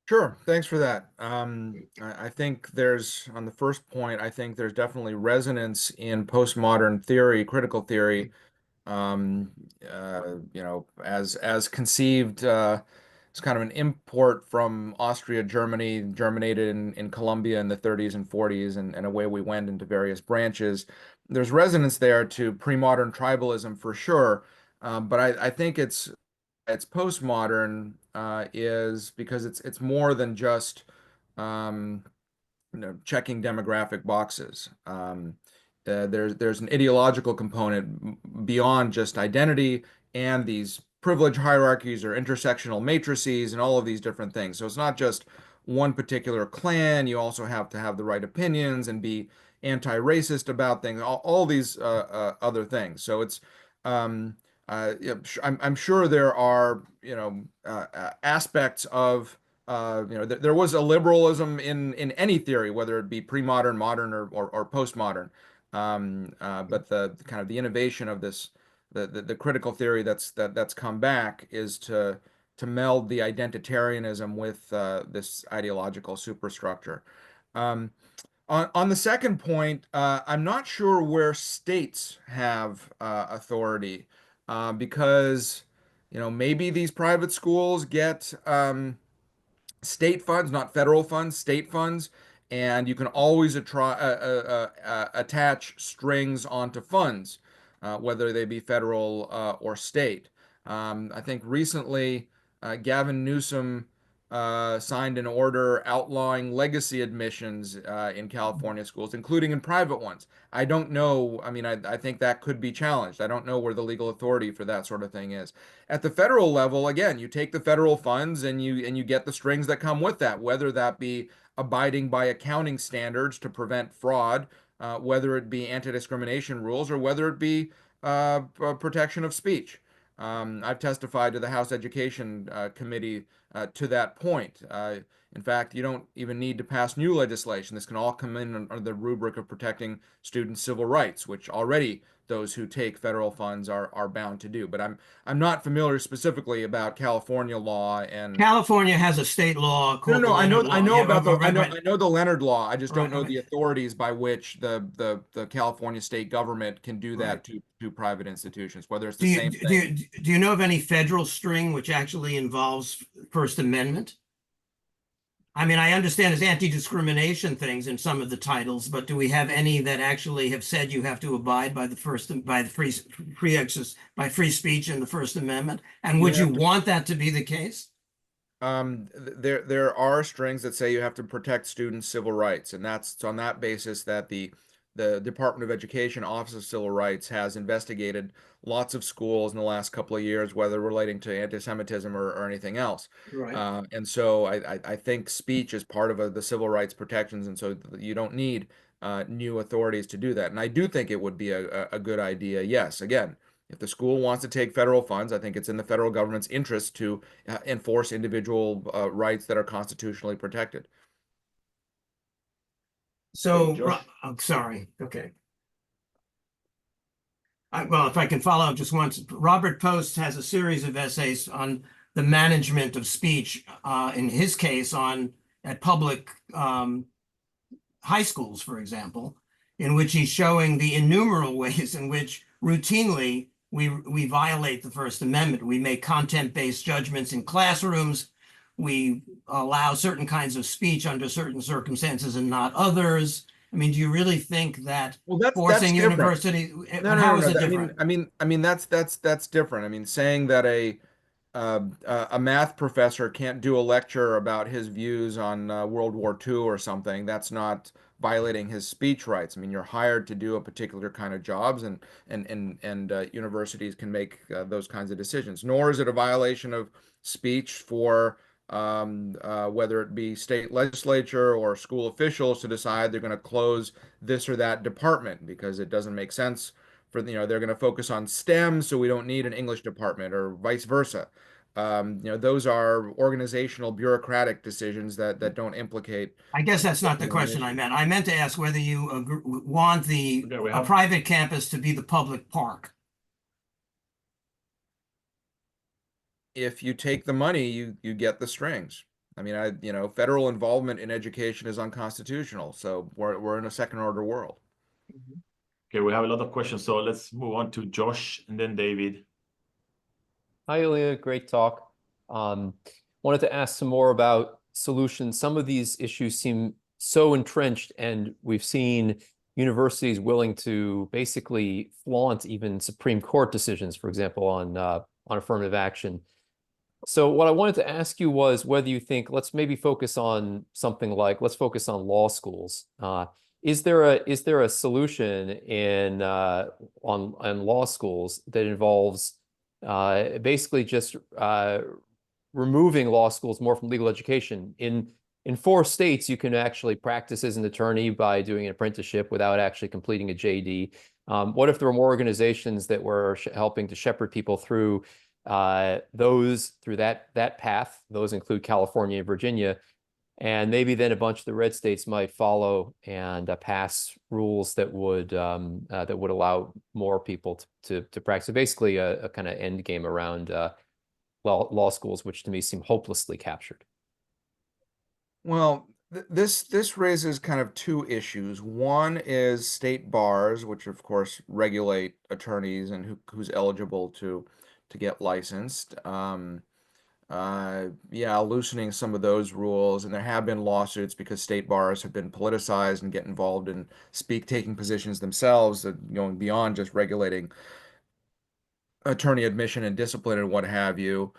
Sure, thanks for that. I think on the first point, I think there's definitely resonance in postmodern theory, critical theory, as conceived, it's kind of an import from Austria, Germany, germinated in Colombia in the 30s and 40s, and away we went into various branches. There's resonance there to pre-modern tribalism for sure, but I think it's postmodern is because it's more than just checking demographic boxes. There's an ideological component beyond just identity and these privilege hierarchies or intersectional matrices and all of these different things. So it's not just one particular clan. You also have to have the right opinions and be anti-racist about things, all these other things. So it's yeah, I'm sure there are aspects of there was a liberalism in any theory, whether it be pre-modern, modern, or postmodern. But the kind of the innovation of this, the critical theory that's come back is to meld the identitarianism with this ideological superstructure. On the second point, I'm not sure where states have authority because maybe these private schools get state funds, not federal funds, state funds, and you can always attach strings onto funds, whether they be federal or state. I think recently Gavin Newsom signed an order outlawing legacy admissions in California schools, including in private ones. I don't know. I mean, I think that could be challenged. I don't know where the legal authority for that sort of thing is. At the federal level, again, you take the federal funds and you get the strings that come with that, whether that be abiding by accounting standards to prevent fraud, whether it be anti-discrimination rules, or whether it be protection of speech. I've testified to the House Education Committee to that point. In fact, you don't even need to pass new legislation. This can all come in under the rubric of protecting students' civil rights, which already those who take federal funds are bound to do. But I'm not familiar specifically about California law and California has a state law no, called the no, I know, Leonard I Law. know Yeah, about the, I right. know the Leonard Law. I just don't know Right. the authorities by which the California state government can do that to private institutions, whether it's the same thing. Do you know of any federal string which actually involves First Amendment? I mean, I understand there's anti-discrimination things in some of the titles, but do we have any that actually have said you have to abide by the free speech in the First Amendment? And would you want that to be the case? There are strings that say you have to protect students' civil rights, and that's on that basis that the Department of Education Office of Civil Rights has investigated lots of schools in the last couple of years, whether relating to anti-Semitism or anything else. Right. And so I think speech is part of the civil rights protections, and so you don't need new authorities to do that. And I do think it would be a good idea. Yes, again, if the school wants to take federal funds, I think it's in the federal government's interest to enforce individual rights that are constitutionally protected. So, I'm sorry. Okay. Well, if I can follow up just once, Robert Post has a series of essays on the management of speech, in his case at public high schools, for example, in which he's showing the innumerable ways in which routinely we violate the First Amendment. We make content-based judgments in classrooms. We allow certain kinds of speech under certain circumstances and not others. I mean, do you really think that forcing universities? How is it different? I mean that's different. I mean, saying that a math professor can't do a lecture about his views on World War II or something, that's not violating his speech rights. I mean, you're hired to do a particular kind of jobs, and universities can make those kinds of decisions. Nor is it a violation of speech for whether it be state legislature or school officials to decide they're going to close this or that department because it doesn't make sense for, they're going to focus on STEM, so we don't need an English department, or vice versa. Those are organizational bureaucratic decisions that don't implicate. I guess that's not the question I meant. I meant to ask whether you want a private campus to be the public park. If you take the money, you get the strings. I mean, federal involvement in education is unconstitutional. So we're in a second order world. Okay, we have a lot of questions, so let's move on to Josh and then David. Hi, Ilya. Great talk. Wanted to ask some more about solutions. Some of these issues seem so entrenched, and we've seen universities willing to basically flaunt even Supreme Court decisions, for example, on affirmative action. So what I wanted to ask you was whether you think, let's maybe focus on something like, let's focus on law schools. Is there a solution in on law schools that involves basically just removing law schools more from legal education? In 4 states, you can actually practice as an attorney by doing an apprenticeship without actually completing a JD. What if there were more organizations that were helping to shepherd people through through that path? Those include California and Virginia, and maybe then a bunch of the red states might follow and pass rules that would allow more people to practice. So basically, a kind of end game around law schools, which to me seem hopelessly captured. Well, this raises kind of 2 issues. One is state bars, which of course regulate attorneys and who's eligible to get licensed. Yeah, loosening some of those rules, and there have been lawsuits because state bars have been politicized and get involved in taking positions themselves, going beyond just regulating attorney admission and discipline and what have you.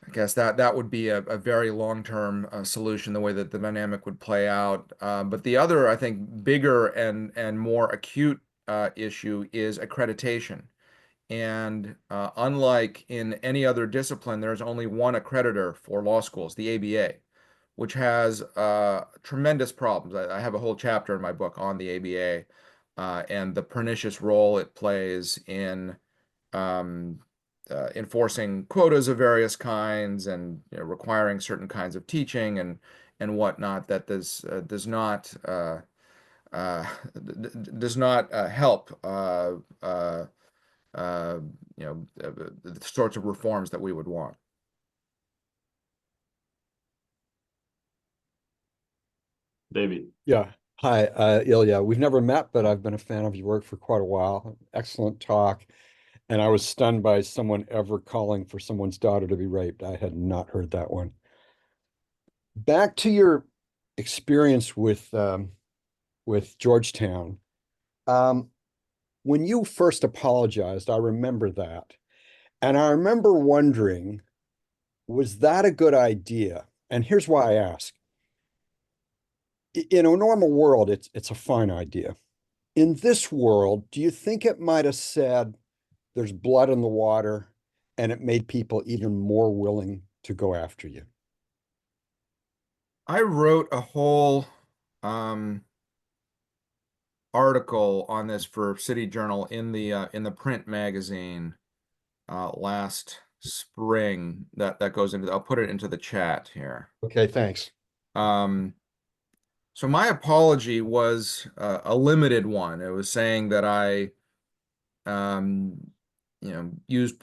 I guess that would be a very long-term solution, the way that the dynamic would play out. But the other, I think, bigger and more acute issue is accreditation. And unlike in any other discipline, there's only one accreditor for law schools, the ABA, which has tremendous problems. I have a whole chapter in my book on the ABA and the pernicious role it plays in enforcing quotas of various kinds and requiring certain kinds of teaching and whatnot that does not help the sorts of reforms that we would want. David. Yeah. Hi, Ilya. We've never met, but I've been a fan of your work for quite a while. Excellent talk. And I was stunned by someone ever calling for someone's daughter to be raped. I had not heard that one. Back to your experience with Georgetown. When you first apologized, I remember that. And I remember wondering, was that a good idea? And here's why I ask. In a normal world, it's a fine idea. In this world, do you think it might have said there's blood in the water and it made people even more willing to go after you? I wrote a whole article on this for City Journal in the print magazine last spring that goes into, I'll put it into the chat here. Okay, thanks. So my apology was a limited one. It was saying that I used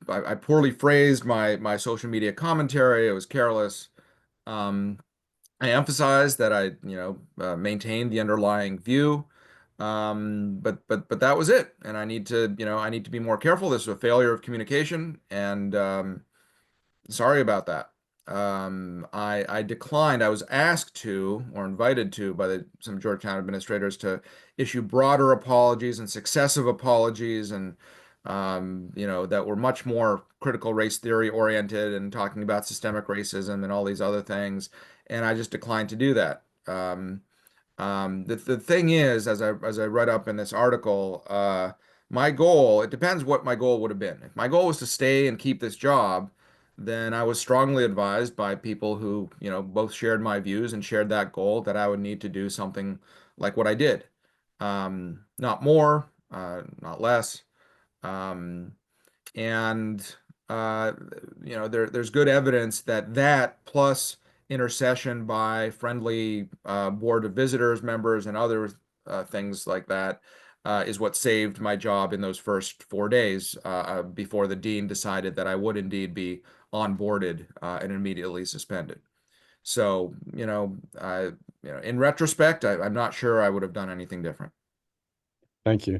I poorly phrased my social media commentary. It was careless. I emphasized that I maintained the underlying view. But that was it. And I need to be more careful. This is a failure of communication, and sorry about that. I declined. I was asked to, or invited to, by some Georgetown administrators to issue broader apologies and successive apologies, and that were much more critical race theory oriented and talking about systemic racism and all these other things. And I just declined to do that. The thing is, as I read up in this article, my goal, it depends what my goal would have been. If my goal was to stay and keep this job, then I was strongly advised by people who, both shared my views and shared that goal, that I would need to do something like what I did. Not more, not less. There's good evidence that plus intercession by friendly board of visitors members and other things like that is what saved my job in those first 4 days before the dean decided that I would indeed be onboarded and immediately suspended. So, in retrospect, I'm not sure I would have done anything different. Thank you.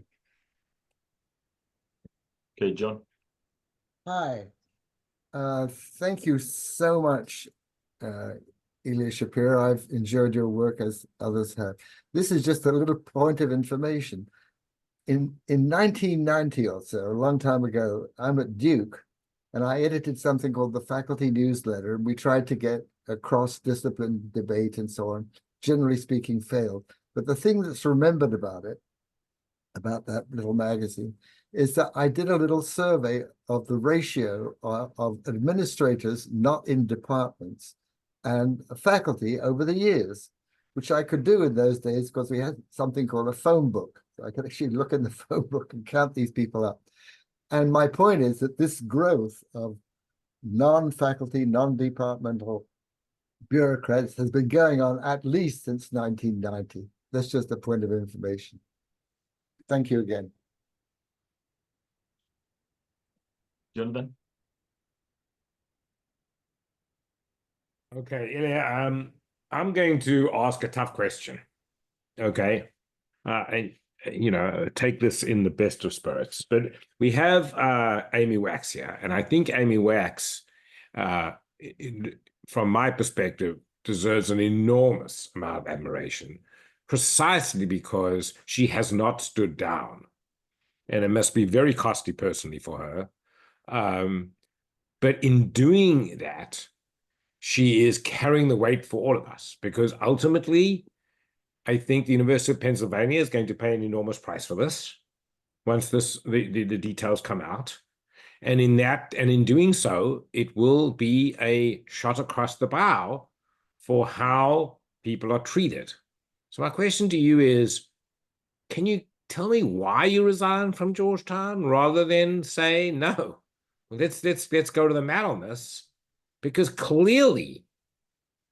Okay, John. Hi. Thank you so much, Ilya Shapiro. I've enjoyed your work as others have. This is just a little point of information. In 1990 or so, a long time ago, I'm at Duke, And I edited something called the faculty newsletter. And we tried to get a cross-discipline debate and so on. Generally speaking, failed. But the thing that's remembered about it, about that little magazine, is that I did a little survey of the ratio of administrators not in departments and faculty over the years, which I could do in those days because we had something called a phone book. So I could actually look in the phone book and count these people up. And my point is that this growth of non-faculty, non-departmental bureaucrats has been going on at least since 1990. That's just a point of information. Thank you again. Jonathan? Okay, Ilya, I'm going to ask a tough question. Okay. Take this in the best of spirits. But we have Amy Wax here, and I think Amy Wax, from my perspective, deserves an enormous amount of admiration, precisely because she has not stood down. And it must be very costly personally for her. But in doing that, she is carrying the weight for all of us, because ultimately, I think the University of Pennsylvania is going to pay an enormous price for this once the details come out. And in doing so, it will be a shot across the bow for how people are treated. So my question to you is, can you tell me why you resigned from Georgetown rather than say, no, let's go to the mat on this? Because clearly,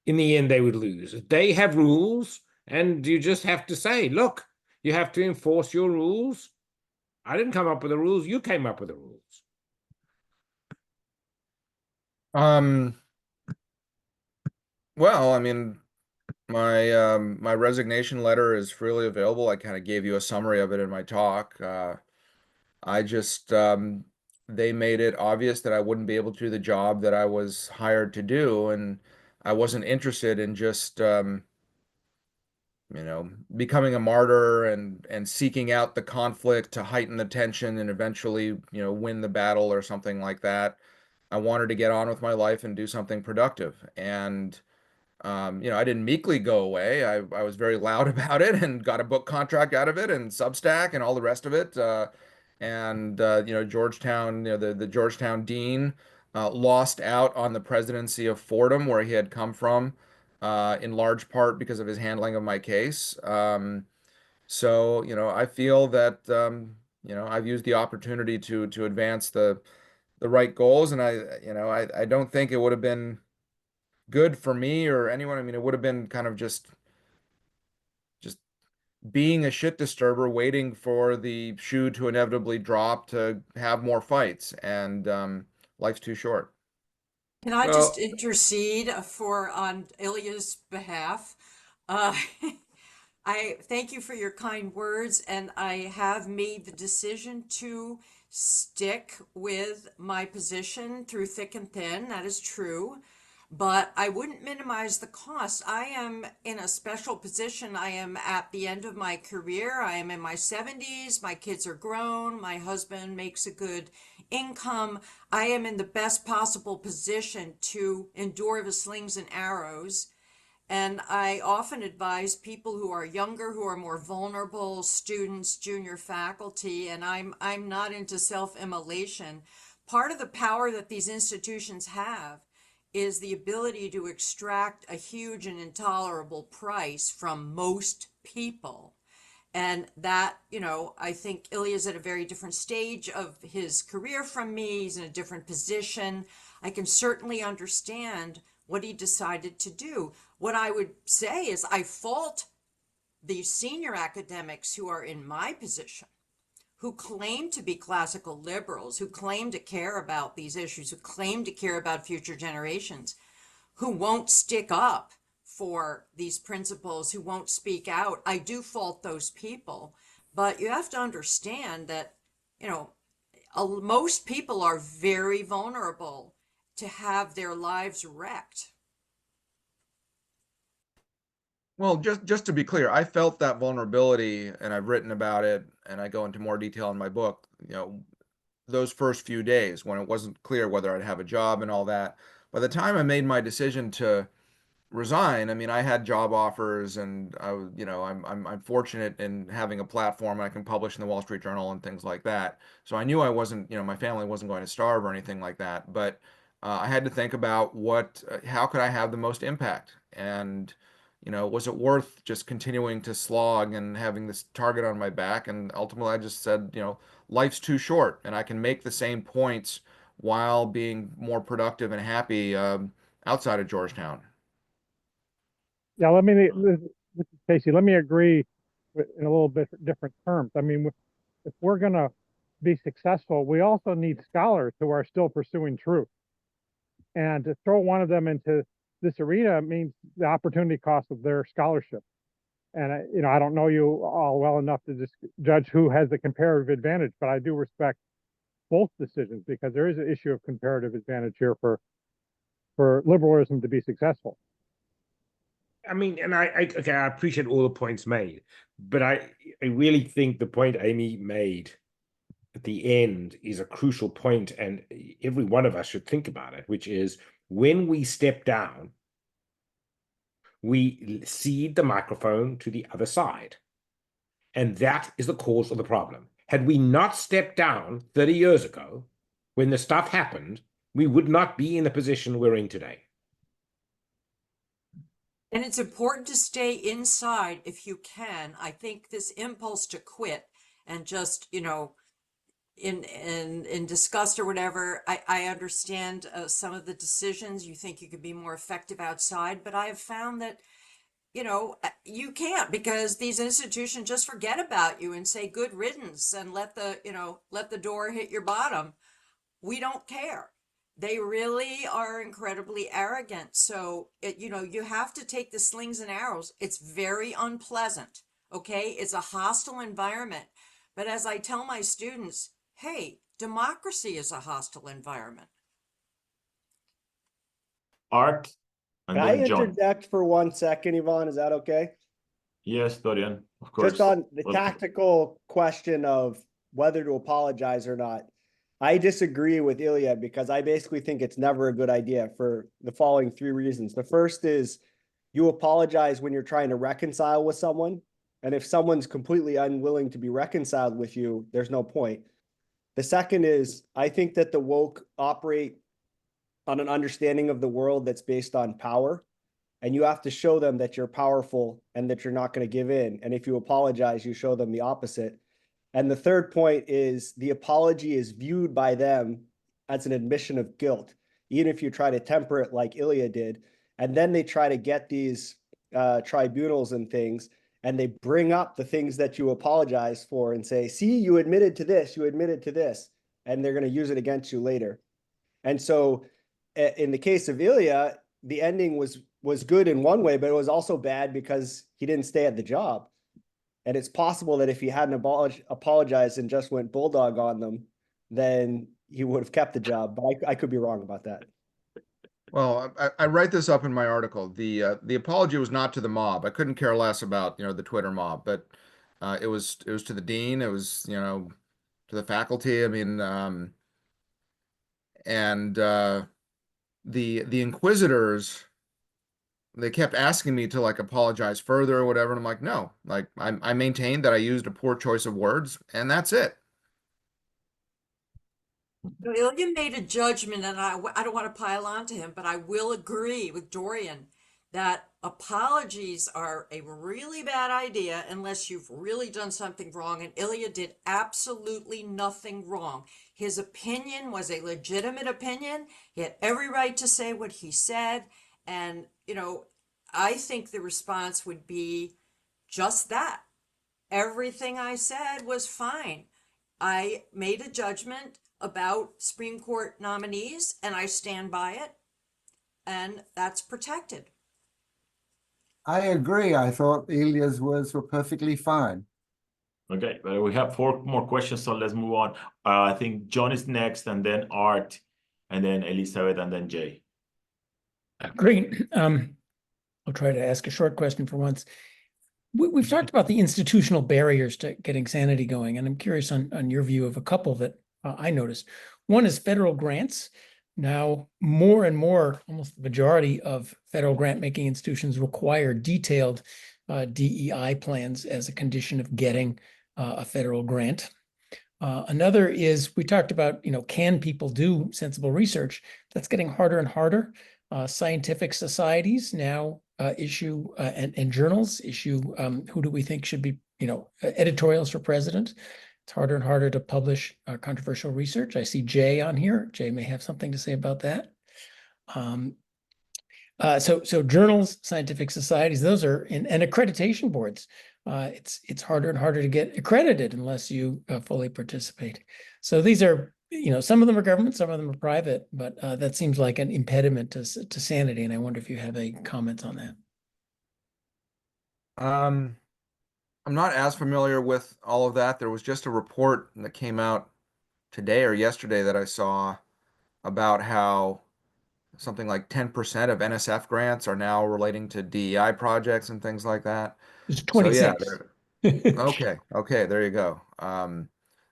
in the end, they would lose. They have rules, and you just have to say, look, you have to enforce your rules. I didn't come up with the rules. You came up with the rules. Well, I mean, my resignation letter is freely available. I kind of gave you a summary of it in my talk. I just they made it obvious that I wouldn't be able to do the job that I was hired to do, and I wasn't interested in just becoming a martyr and seeking out the conflict to heighten the tension and eventually, win the battle or something like that. I wanted to get on with my life and do something productive. And I didn't meekly go away. I was very loud about it and got a book contract out of it and Substack and all the rest of it. Georgetown, the Georgetown dean lost out on the presidency of Fordham, where he had come from, in large part because of his handling of my case. So, I feel that, I've used the opportunity to advance the right goals. And I don't think it would have been good for me or anyone. I mean, it would have been kind of just being a shit disturber, waiting for the shoe to inevitably drop to have more fights. And life's too short. Can I Well, just intercede on Ilya's behalf? Uh, I thank you for your kind words, and I have made the decision to stick with my position through thick and thin. That is true. But I wouldn't minimize the cost. I am in a special position. I am at the end of my career. I am in my 70s. My kids are grown. My husband makes a good income. I am in the best possible position to endure the slings and arrows. And I often advise people who are younger, who are more vulnerable, students, junior faculty, and I'm not into self-immolation. Part of the power that these institutions have is the ability to extract a huge and intolerable price from most people. And that, I think Ilya's at a very different stage of his career from me. He's in a different position. I can certainly understand what he decided to do. What I would say is I fault the senior academics who are in my position, who claim to be classical liberals, who claim to care about these issues, who claim to care about future generations, who won't stick up for these principles, who won't speak out. I do fault those people, but you have to understand that, most people are very vulnerable to have their lives wrecked. Well, just to be clear, I felt that vulnerability, and I've written about it, and I go into more detail in my book, those first few days when it wasn't clear whether I'd have a job and all that. By the time I made my decision to resign, I mean, I had job offers, and I'm fortunate in having a platform I can publish in the Wall Street Journal and things like that. So I knew I wasn't, my family wasn't going to starve or anything like that. But I had to think about how could I have the most impact? And, was it worth just continuing to slog and having this target on my back? And ultimately, I just said, life's too short, and I can make the same points while being more productive and happy outside of Georgetown. Yeah, this is Casey, let me agree in a little bit different terms. I mean, if we're going to be successful, we also need scholars who are still pursuing truth. And to throw one of them into this arena means the opportunity cost of their scholarship. And, I don't know you all well enough to just judge who has the comparative advantage, but I do respect both decisions, because there is an issue of comparative advantage here for liberalism to be successful. I mean, and I appreciate all the points made, but I really think the point Amy made at the end is a crucial point, and every one of us should think about it, which is when we step down, we cede the microphone to the other side. And that is the cause of the problem. Had we not stepped down 30 years ago, when the stuff happened, we would not be in the position we're in today. And it's important to stay inside if you can. I think this impulse to quit and just, in disgust or whatever, I understand some of the decisions. You think you could be more effective outside, but I have found that, you can't, because these institutions just forget about you and say good riddance and let the door hit your bottom. We don't care. They really are incredibly arrogant. So, you have to take the slings and arrows. It's very unpleasant, okay? It's a hostile environment. But as I tell my students, hey, democracy is a hostile environment. Art, and Can I then John. interject for 1 second, Yvonne? Is that okay? Yes, Dorian, of course. Just on the Welcome. tactical question of whether to apologize or not. I disagree with Ilya, because I basically think it's never a good idea for the following 3 reasons. The first is you apologize when you're trying to reconcile with someone. And if someone's completely unwilling to be reconciled with you, there's no point. The second is I think that the woke operate on an understanding of the world that's based on power. And you have to show them that you're powerful and that you're not going to give in. And if you apologize, you show them the opposite. And the third point is the apology is viewed by them as an admission of guilt, even if you try to temper it like Ilya did. And then they try to get these tribunals and things, and they bring up the things that you apologize for and say, see, you admitted to this, you admitted to this, and they're going to use it against you later. And so in the case of Ilya, the ending was good in one way, but it was also bad because he didn't stay at the job. And it's possible that if he hadn't apologized and just went bulldog on them, then he would have kept the job. But I could be wrong about that. Well, I write this up in my article. The apology was not to the mob. I couldn't care less about the Twitter mob, but it was to the dean. It was to the faculty. I mean, and the inquisitors, they kept asking me to apologize further or whatever. And I'm like, no, I maintained that I used a poor choice of words, and that's it. Ilya made a judgment, and I don't want to pile on to him, but I will agree with Dorian that apologies are a really bad idea unless you've really done something wrong. And Ilya did absolutely nothing wrong. His opinion was a legitimate opinion. He had every right to say what he said. And, I think the response would be just that. Everything I said was fine. I made a judgment about Supreme Court nominees, and I stand by it, and that's protected. I agree. I thought Ilya's words were perfectly fine. Okay, but we have 4 more questions, so let's move on. I think John is next, and then Art, and then Elizabeth, and then Jay. Great. I'll try to ask a short question for once. We've talked about the institutional barriers to getting sanity going, and I'm curious on your view of a couple that I noticed. One is federal grants. Now, more and more, almost the majority of federal grant-making institutions require detailed DEI plans as a condition of getting a federal grant. Another is, we talked about, can people do sensible research? That's getting harder and harder. Scientific societies now issue and journals issue who do we think should be, editorials for president. It's harder and harder to publish controversial research. I see Jay on here. Jay may have something to say about that. So journals, scientific societies, those are and accreditation boards. It's harder and harder to get accredited unless you fully participate. So these are, some of them are government, some of them are private, but that seems like an impediment to sanity. And I wonder if you have a comment on that. I'm not as familiar with all of that. There was just a report that came out today or yesterday that I saw about how something like 10% of NSF grants are now relating to DEI projects and things like that. It's So 26. okay, there you go.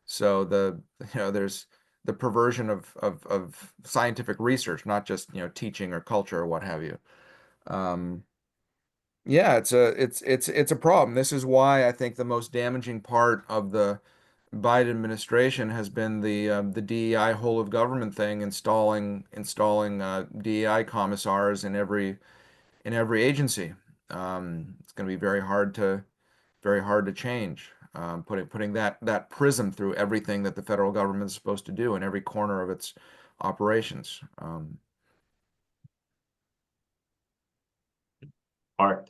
So there's the perversion of scientific research, not just teaching or culture or what have you. Yeah, it's a problem. This is why I think the most damaging part of the Biden administration has been the DEI whole of government thing, installing DEI commissars in every agency. It's going to be very hard to change. Putting that prism through everything that the federal government is supposed to do in every corner of its operations. Art.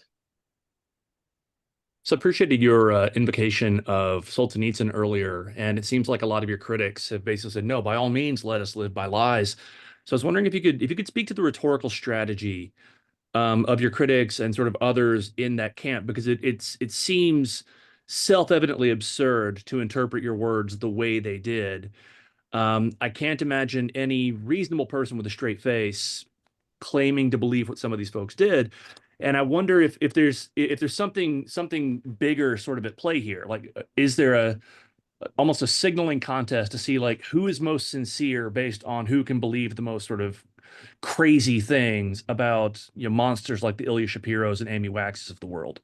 So appreciated your invocation of Solzhenitsyn earlier, and it seems like a lot of your critics have basically said, no, by all means, let us live by lies. So I was wondering if you could speak to the rhetorical strategy of your critics and sort of others in that camp, because it seems self-evidently absurd to interpret your words the way they did. I can't imagine any reasonable person with a straight face claiming to believe what some of these folks did. And I wonder if there's something bigger sort of at play here. Like, is there almost a signaling contest to see like who is most sincere based on who can believe the most sort of crazy things about monsters like the Ilya Shapiros and Amy Waxes of the world?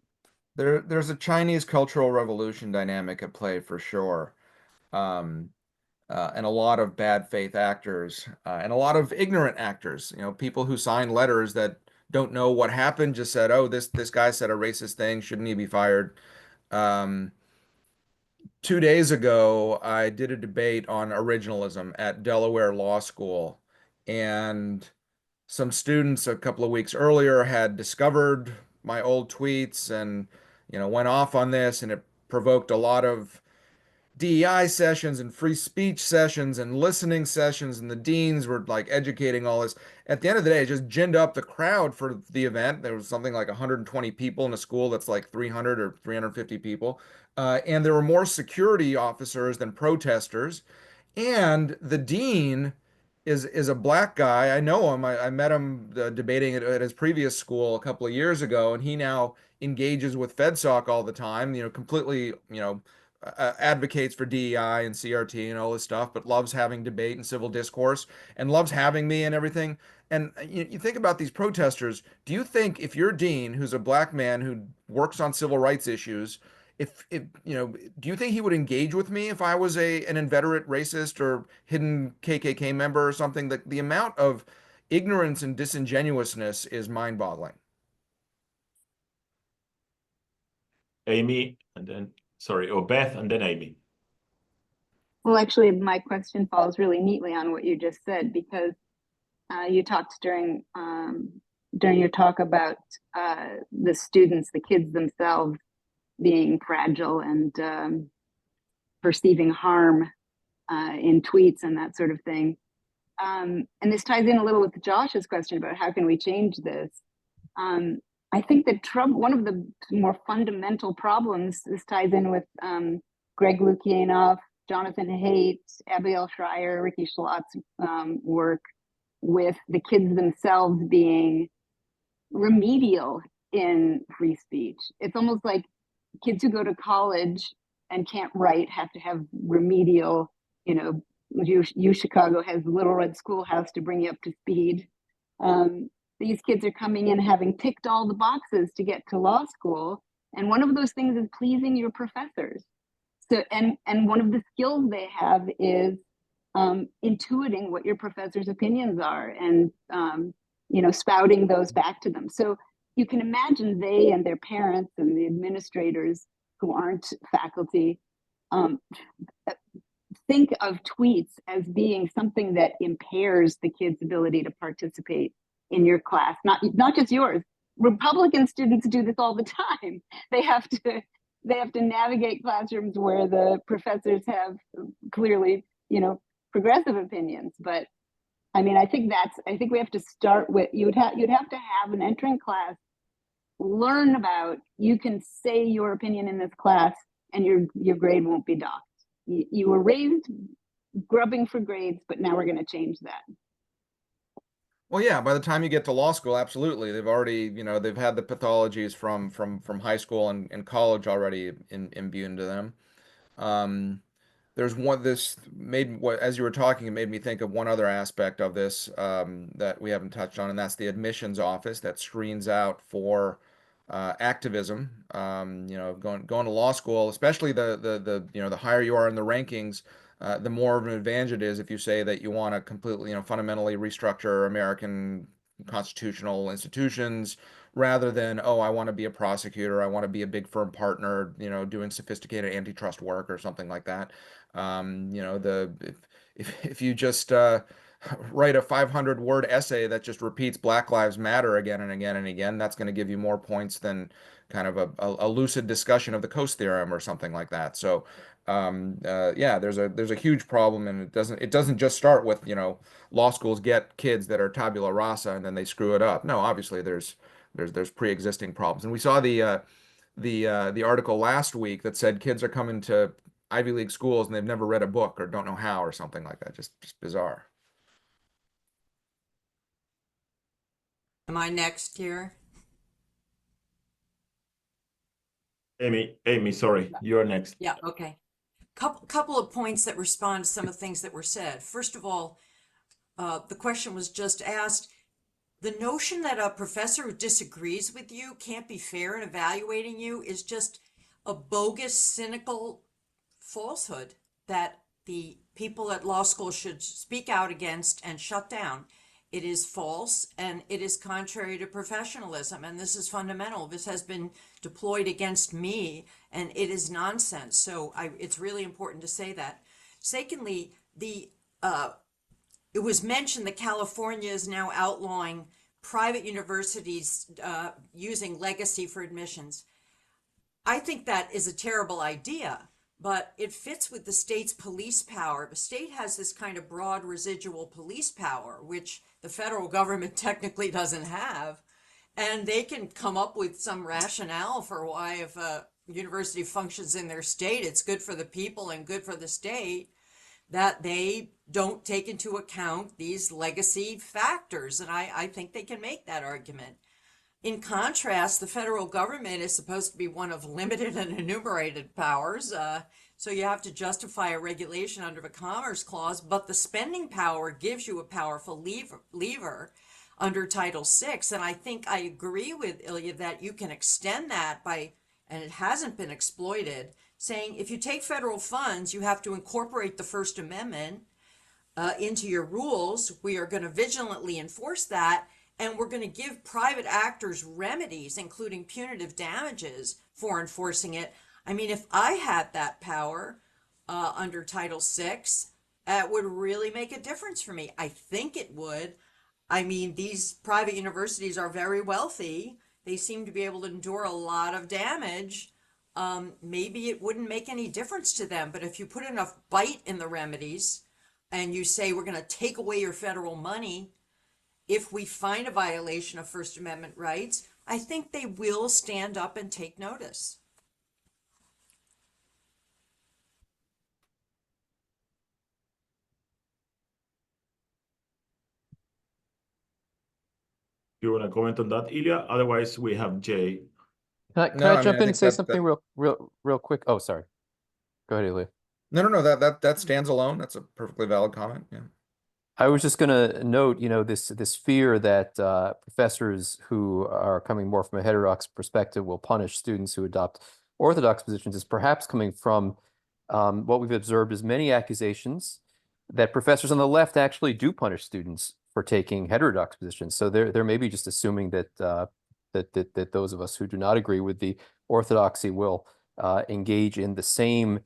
There's a Chinese cultural revolution dynamic at play for sure. And a lot of bad faith actors and a lot of ignorant actors, people who sign letters that don't know what happened, just said, oh, this guy said a racist thing, shouldn't he be fired? 2 days ago, I did a debate on originalism at Delaware Law School, and some students a couple of weeks earlier had discovered my old tweets and went off on this, and it provoked a lot of DEI sessions and free speech sessions and listening sessions, and the deans were like educating all this. At the end of the day, it just ginned up the crowd for the event. There was something like 120 people in a school that's like 300 or 350 people. And there were more security officers than protesters. And the dean is a black guy. I know him. I met him debating at his previous school a couple of years ago, and he now engages with FedSoc all the time, completely, advocates for DEI and CRT and all this stuff, but loves having debate and civil discourse and loves having me and everything. And you think about these protesters. Do you think if you're dean, who's a black man who works on civil rights issues, if do you think he would engage with me if I was an inveterate racist or hidden KKK member or something? The amount of ignorance and disingenuousness is mind-boggling. Amy, and then Beth, and then Amy. Well, actually, my question falls really neatly on what you just said, because you talked during your talk about the students, the kids themselves being fragile and perceiving harm in tweets and that sort of thing. And this ties in a little with Josh's question about how can we change this. I think that one of the more fundamental problems, this ties in with Greg Lukianoff, Jonathan Haidt, Abigail Schreier, Ricky Schlott's work with the kids themselves being remedial in free speech. It's almost like kids who go to college and can't write have to have remedial, U Chicago has Little Red Schoolhouse to bring you up to speed. These kids are coming in having ticked all the boxes to get to law school, and one of those things is pleasing your professors. So, and one of the skills they have is intuiting what your professors' opinions are, and you know, spouting those back to them. So you can imagine they and their parents and the administrators who aren't faculty think of tweets as being something that impairs the kids' ability to participate in your class, not just yours. Republican students do this all the time. They have to navigate classrooms where the professors have clearly, you know, progressive opinions. But I mean, I think we have to start with, you'd have to have an entering class learn about, you can say your opinion in this class and your grade won't be docked. You were raised grubbing for grades, but now we're going to change that. Well, yeah, by the time you get to law school, absolutely. They've already, you know, they've had the pathologies from high school and college already imbued into them. There's one, this made, what, as you were talking, it made me think of one other aspect of this that we haven't touched on, and that's the admissions office that screens out for activism. You know, going to law school, especially the you know, the higher you are in the rankings, the more of an advantage it is if you say that you want to completely, you know, fundamentally restructure American constitutional institutions, rather than, oh, I want to be a prosecutor, I want to be a big firm partner, you know, doing sophisticated antitrust work or something like that. You know, if you just write a 500-word essay that just repeats Black Lives Matter again and again and again, that's going to give you more points than kind of a lucid discussion of the Coase theorem or something like that. So yeah, there's a huge problem, and it doesn't just start with, you know, law schools get kids that are tabula rasa and then they screw it up. No, obviously there's pre-existing problems, and we saw the article last week that said kids are coming to Ivy League schools and they've never read a book or don't know how or something like that. Just bizarre. Am I next here? Amy, sorry, you're next. Yeah, okay. Couple of points that respond to some of the things that were said. First of all, the question was just asked. The notion that a professor who disagrees with you can't be fair in evaluating you is just a bogus, cynical falsehood that the people at law school should speak out against and shut down. It is false, and it is contrary to professionalism, and this is fundamental. This has been deployed against me, and it is nonsense. So it's really important to say that. Secondly, it was mentioned that California is now outlawing private universities using legacy for admissions. I think that is a terrible idea, but it fits with the state's police power. The state has this kind of broad residual police power, which the federal government technically doesn't have. And they can come up with some rationale for why, if a university functions in their state, it's good for the people and good for the state, that they don't take into account these legacy factors. And I think they can make that argument. In contrast, the federal government is supposed to be one of limited and enumerated powers. So you have to justify a regulation under the Commerce Clause, but the spending power gives you a powerful lever under Title VI. And I think I agree with Ilya that you can extend that by, and it hasn't been exploited, saying if you take federal funds, you have to incorporate the First Amendment into your rules. We are going to vigilantly enforce that, and we're going to give private actors remedies, including punitive damages, for enforcing it. I mean, if I had that power under Title VI, that would really make a difference for me. I think it would. I mean, these private universities are very wealthy. They seem to be able to endure a lot of damage. Maybe it wouldn't make any difference to them, but if you put enough bite in the remedies and you say we're going to take away your federal money if we find a violation of First Amendment rights, I think they will stand up and take notice. You want to comment on that, Ilya? Otherwise, we have Jay. Can I jump in and say something real quick? Oh, sorry. Go ahead, Ilya. No. That stands alone. That's a perfectly valid comment. Yeah. I was just going to note, this fear that professors who are coming more from a heterodox perspective will punish students who adopt orthodox positions is perhaps coming from what we've observed is many accusations that professors on the left actually do punish students for taking heterodox positions. So they're maybe just assuming that that those of us who do not agree with the orthodoxy will engage in the same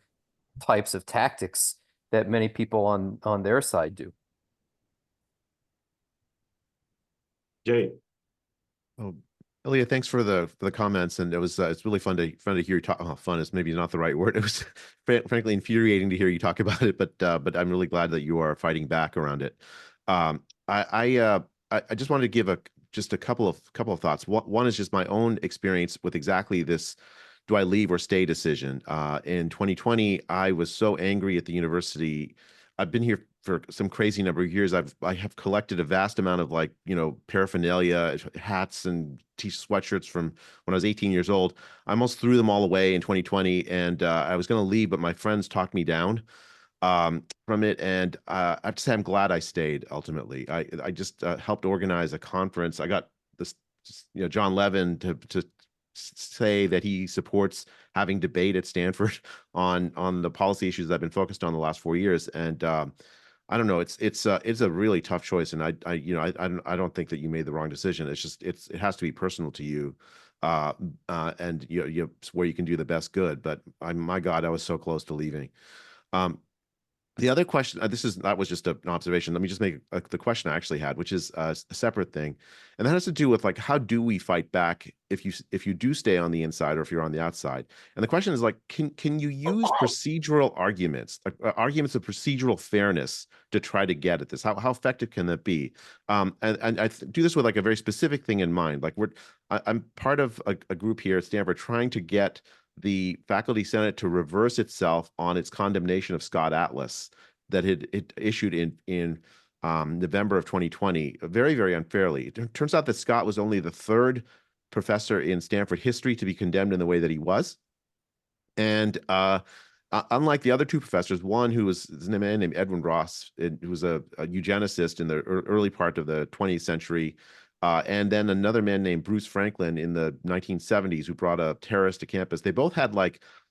types of tactics that many people on their side do. Jay. Oh, Ilya, thanks for the comments, and it's really fun to hear you talk. Oh, fun is maybe not the right word. It was frankly infuriating to hear you talk about it, but I'm really glad that you are fighting back around it. I just wanted to give just a couple of thoughts. One is just my own experience with exactly this do I leave or stay decision. In 2020, I was so angry at the university. I've been here for some crazy number of years. I have collected a vast amount of paraphernalia, hats and sweatshirts from when I was 18 years old. I almost threw them all away in 2020, and I was going to leave, but my friends talked me down from it, and I have to say I'm glad I stayed. Ultimately, I just helped organize a conference. I got this, John Levin to say that he supports having debate at Stanford on the policy issues that I've been focused on the last 4 years, and I don't know. It's a really tough choice, and I don't think that you made the wrong decision. It's just it has to be personal to you, and where you can do the best good. But my God, I was so close to leaving. The other question, that was just an observation. Let me just make the question I actually had, which is a separate thing, and that has to do with how do we fight back if you do stay on the inside or if you're on the outside? And the question is can you use procedural arguments, arguments of procedural fairness to try to get at this? How effective can that be? And I do this with a very specific thing in mind. I'm part of a group here at Stanford trying to get the faculty senate to reverse itself on its condemnation of Scott Atlas that it issued in November of 2020, very, very unfairly. It turns out that Scott was only the third professor in Stanford history to be condemned in the way that he was. And unlike the other two professors, one who was a man named Edwin Ross, who was a eugenicist in the early part of the 20th century, and then another man named Bruce Franklin in the 1970s who brought a terrorist to campus. They both had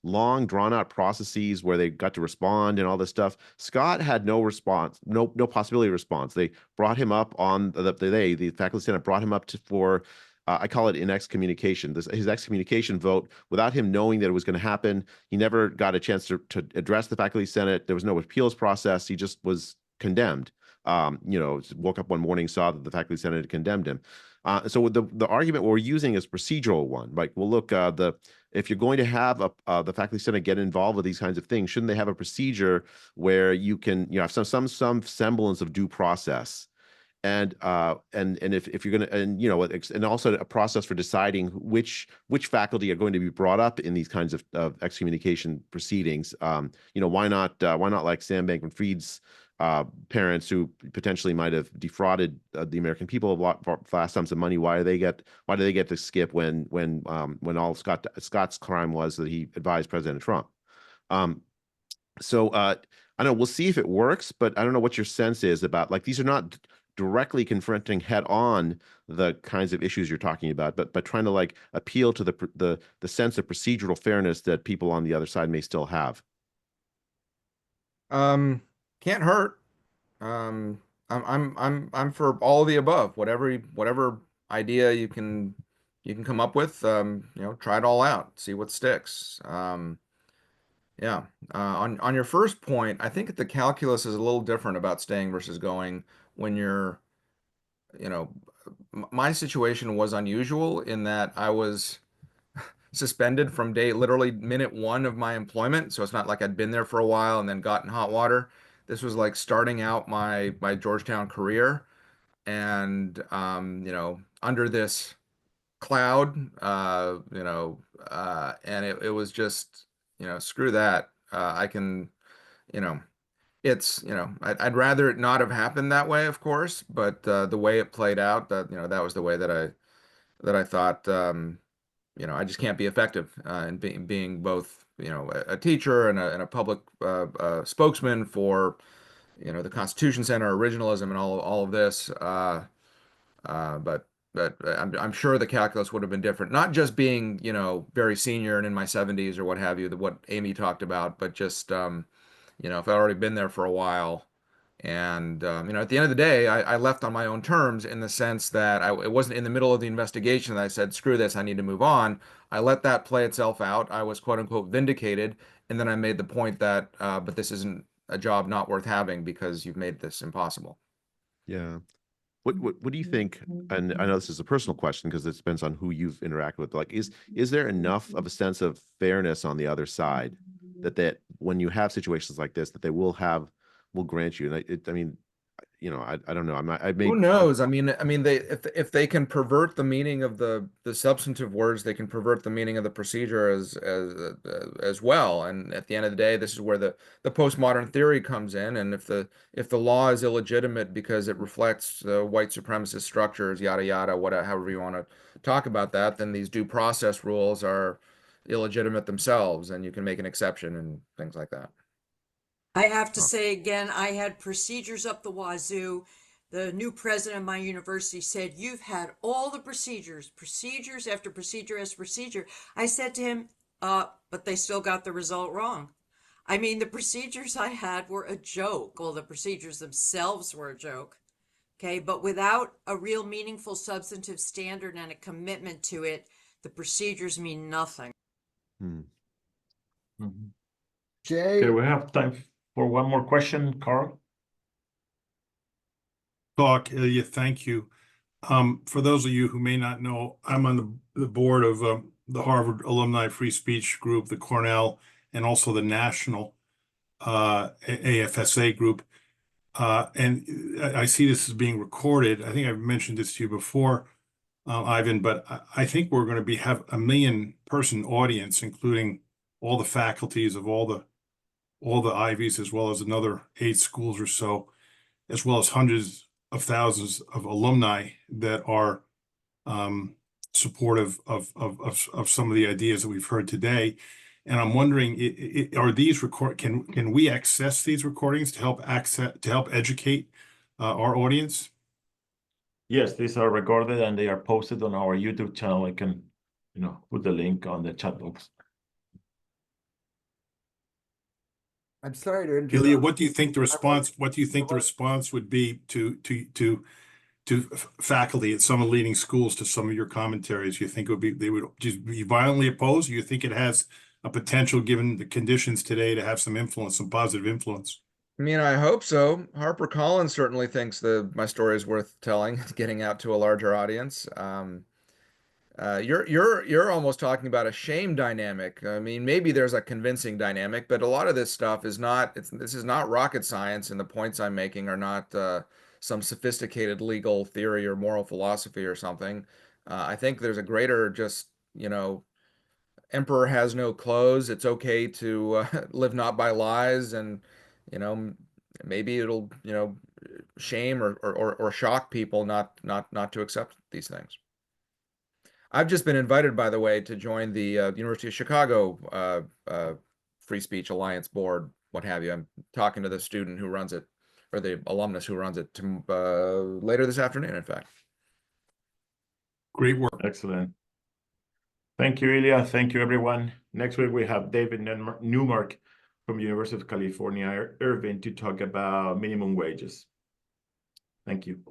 long drawn out processes where they got to respond and all this stuff. Scott had no response, no possibility of response. They brought him up on the faculty senate brought him up for I call it in excommunication. His excommunication vote, without him knowing that it was going to happen, he never got a chance to address the faculty senate. There was no appeals process. He just was condemned. Woke up one morning, saw that the faculty senate had condemned him. So the argument we're using is procedural one. Well, look, if you're going to have the faculty senate get involved with these kinds of things, shouldn't they have a procedure where you can have some semblance of due process? And if you're going to, and also a process for deciding which faculty are going to be brought up in these kinds of excommunication proceedings. Why not like Sam Bankman-Fried's parents who potentially might have defrauded the American people of vast sums of money? Why do they get to skip when all Scott's crime was that he advised President Trump? So I don't know. We'll see if it works, but I don't know what your sense is about these are not directly confronting head on the kinds of issues you're talking about, but trying to appeal to the sense of procedural fairness that people on the other side may still have. Can't hurt. I'm for all of the above. Whatever idea you can come up with. Try it all out. See what sticks. Yeah. On your first point, I think the calculus is a little different about staying versus going when you're, my situation was unusual in that I was suspended from literally minute one of my employment. So it's not like I'd been there for a while and then got in hot water. This was like starting out my Georgetown career, and under this cloud, and it was just, screw that. I can, it's, I'd rather it not have happened that way, of course, but the way it played out, that was the way that I thought I just can't be effective in being both, a teacher and a public spokesman for, the Constitution Center, originalism, and all of this. But I'm sure the calculus would have been different. Not just being, very senior and in my 70s or what have you, what Amy talked about, but just, if I'd already been there for a while. And, at the end of the day, I left on my own terms in the sense that it wasn't in the middle of the investigation that I said, screw this, I need to move on. I let that play itself out. I was quote unquote vindicated. And then I made the point that, but this isn't a job not worth having because you've made this impossible. Yeah. What do you think? And I know this is a personal question because it depends on who you've interacted with. Like, is there enough of a sense of fairness on the other side that when you have situations like this, that they will grant you? And I mean, I don't know. Who knows? I mean, if they can pervert the meaning of the substantive words, they can pervert the meaning of the procedure as well. And at the end of the day, this is where the postmodern theory comes in. And if the law is illegitimate because it reflects white supremacist structures, yada yada, however you want to talk about that, then these due process rules are illegitimate themselves, and you can make an exception and things like that. I have to say again, I had procedures up the wazoo. The new president of my university said, "You've had all the procedures after procedure after procedure." I said to him, but they still got the result wrong. I mean, the procedures I had were a joke. Well, the procedures themselves were a joke. Okay, but without a real meaningful substantive standard and a commitment to it, the procedures mean nothing. Jay, Okay, we have time for one more question, Carl. Ilya, thank you. For those of you who may not know, I'm on the board of the Harvard Alumni Free Speech Group, the Cornell, and also the National AFSA group. And I see this as being recorded. I think I've mentioned this to you before, Ivan, but I think we're going to have a 1 million-person audience, including all the faculties of all the Ivies, as well as another 8 schools or so, as well as hundreds of thousands of alumni that are supportive of some of the ideas that we've heard today. And I'm wondering, are these can we access these recordings to help educate our audience? Yes, these are recorded and they are posted on our YouTube channel. I can, put the link on the chat box. I'm sorry to interrupt. Ilya, what do you think the response would be to faculty at some of the leading schools to some of your commentaries? You think they would just be violently opposed, or you think it has a potential, given the conditions today, to have some influence, some positive influence? I mean, I hope so. HarperCollins certainly thinks my story is worth telling, getting out to a larger audience. You're almost talking about a shame dynamic. I mean, maybe there's a convincing dynamic, but a lot of this stuff is not. This is not rocket science, and the points I'm making are not some sophisticated legal theory or moral philosophy or something. I think there's a greater just, emperor has no clothes. It's okay to live not by lies, and maybe it'll shame or shock people not to accept these things. I've just been invited, by the way, to join the University of Chicago Free Speech Alliance board, what have you. I'm talking to the student who runs it, or the alumnus who runs it, later this afternoon, in fact. Great work. Excellent. Thank you, Ilya. Thank you, everyone. Next week, we have David Newmark from University of California, Irvine, to talk about minimum wages. Thank you.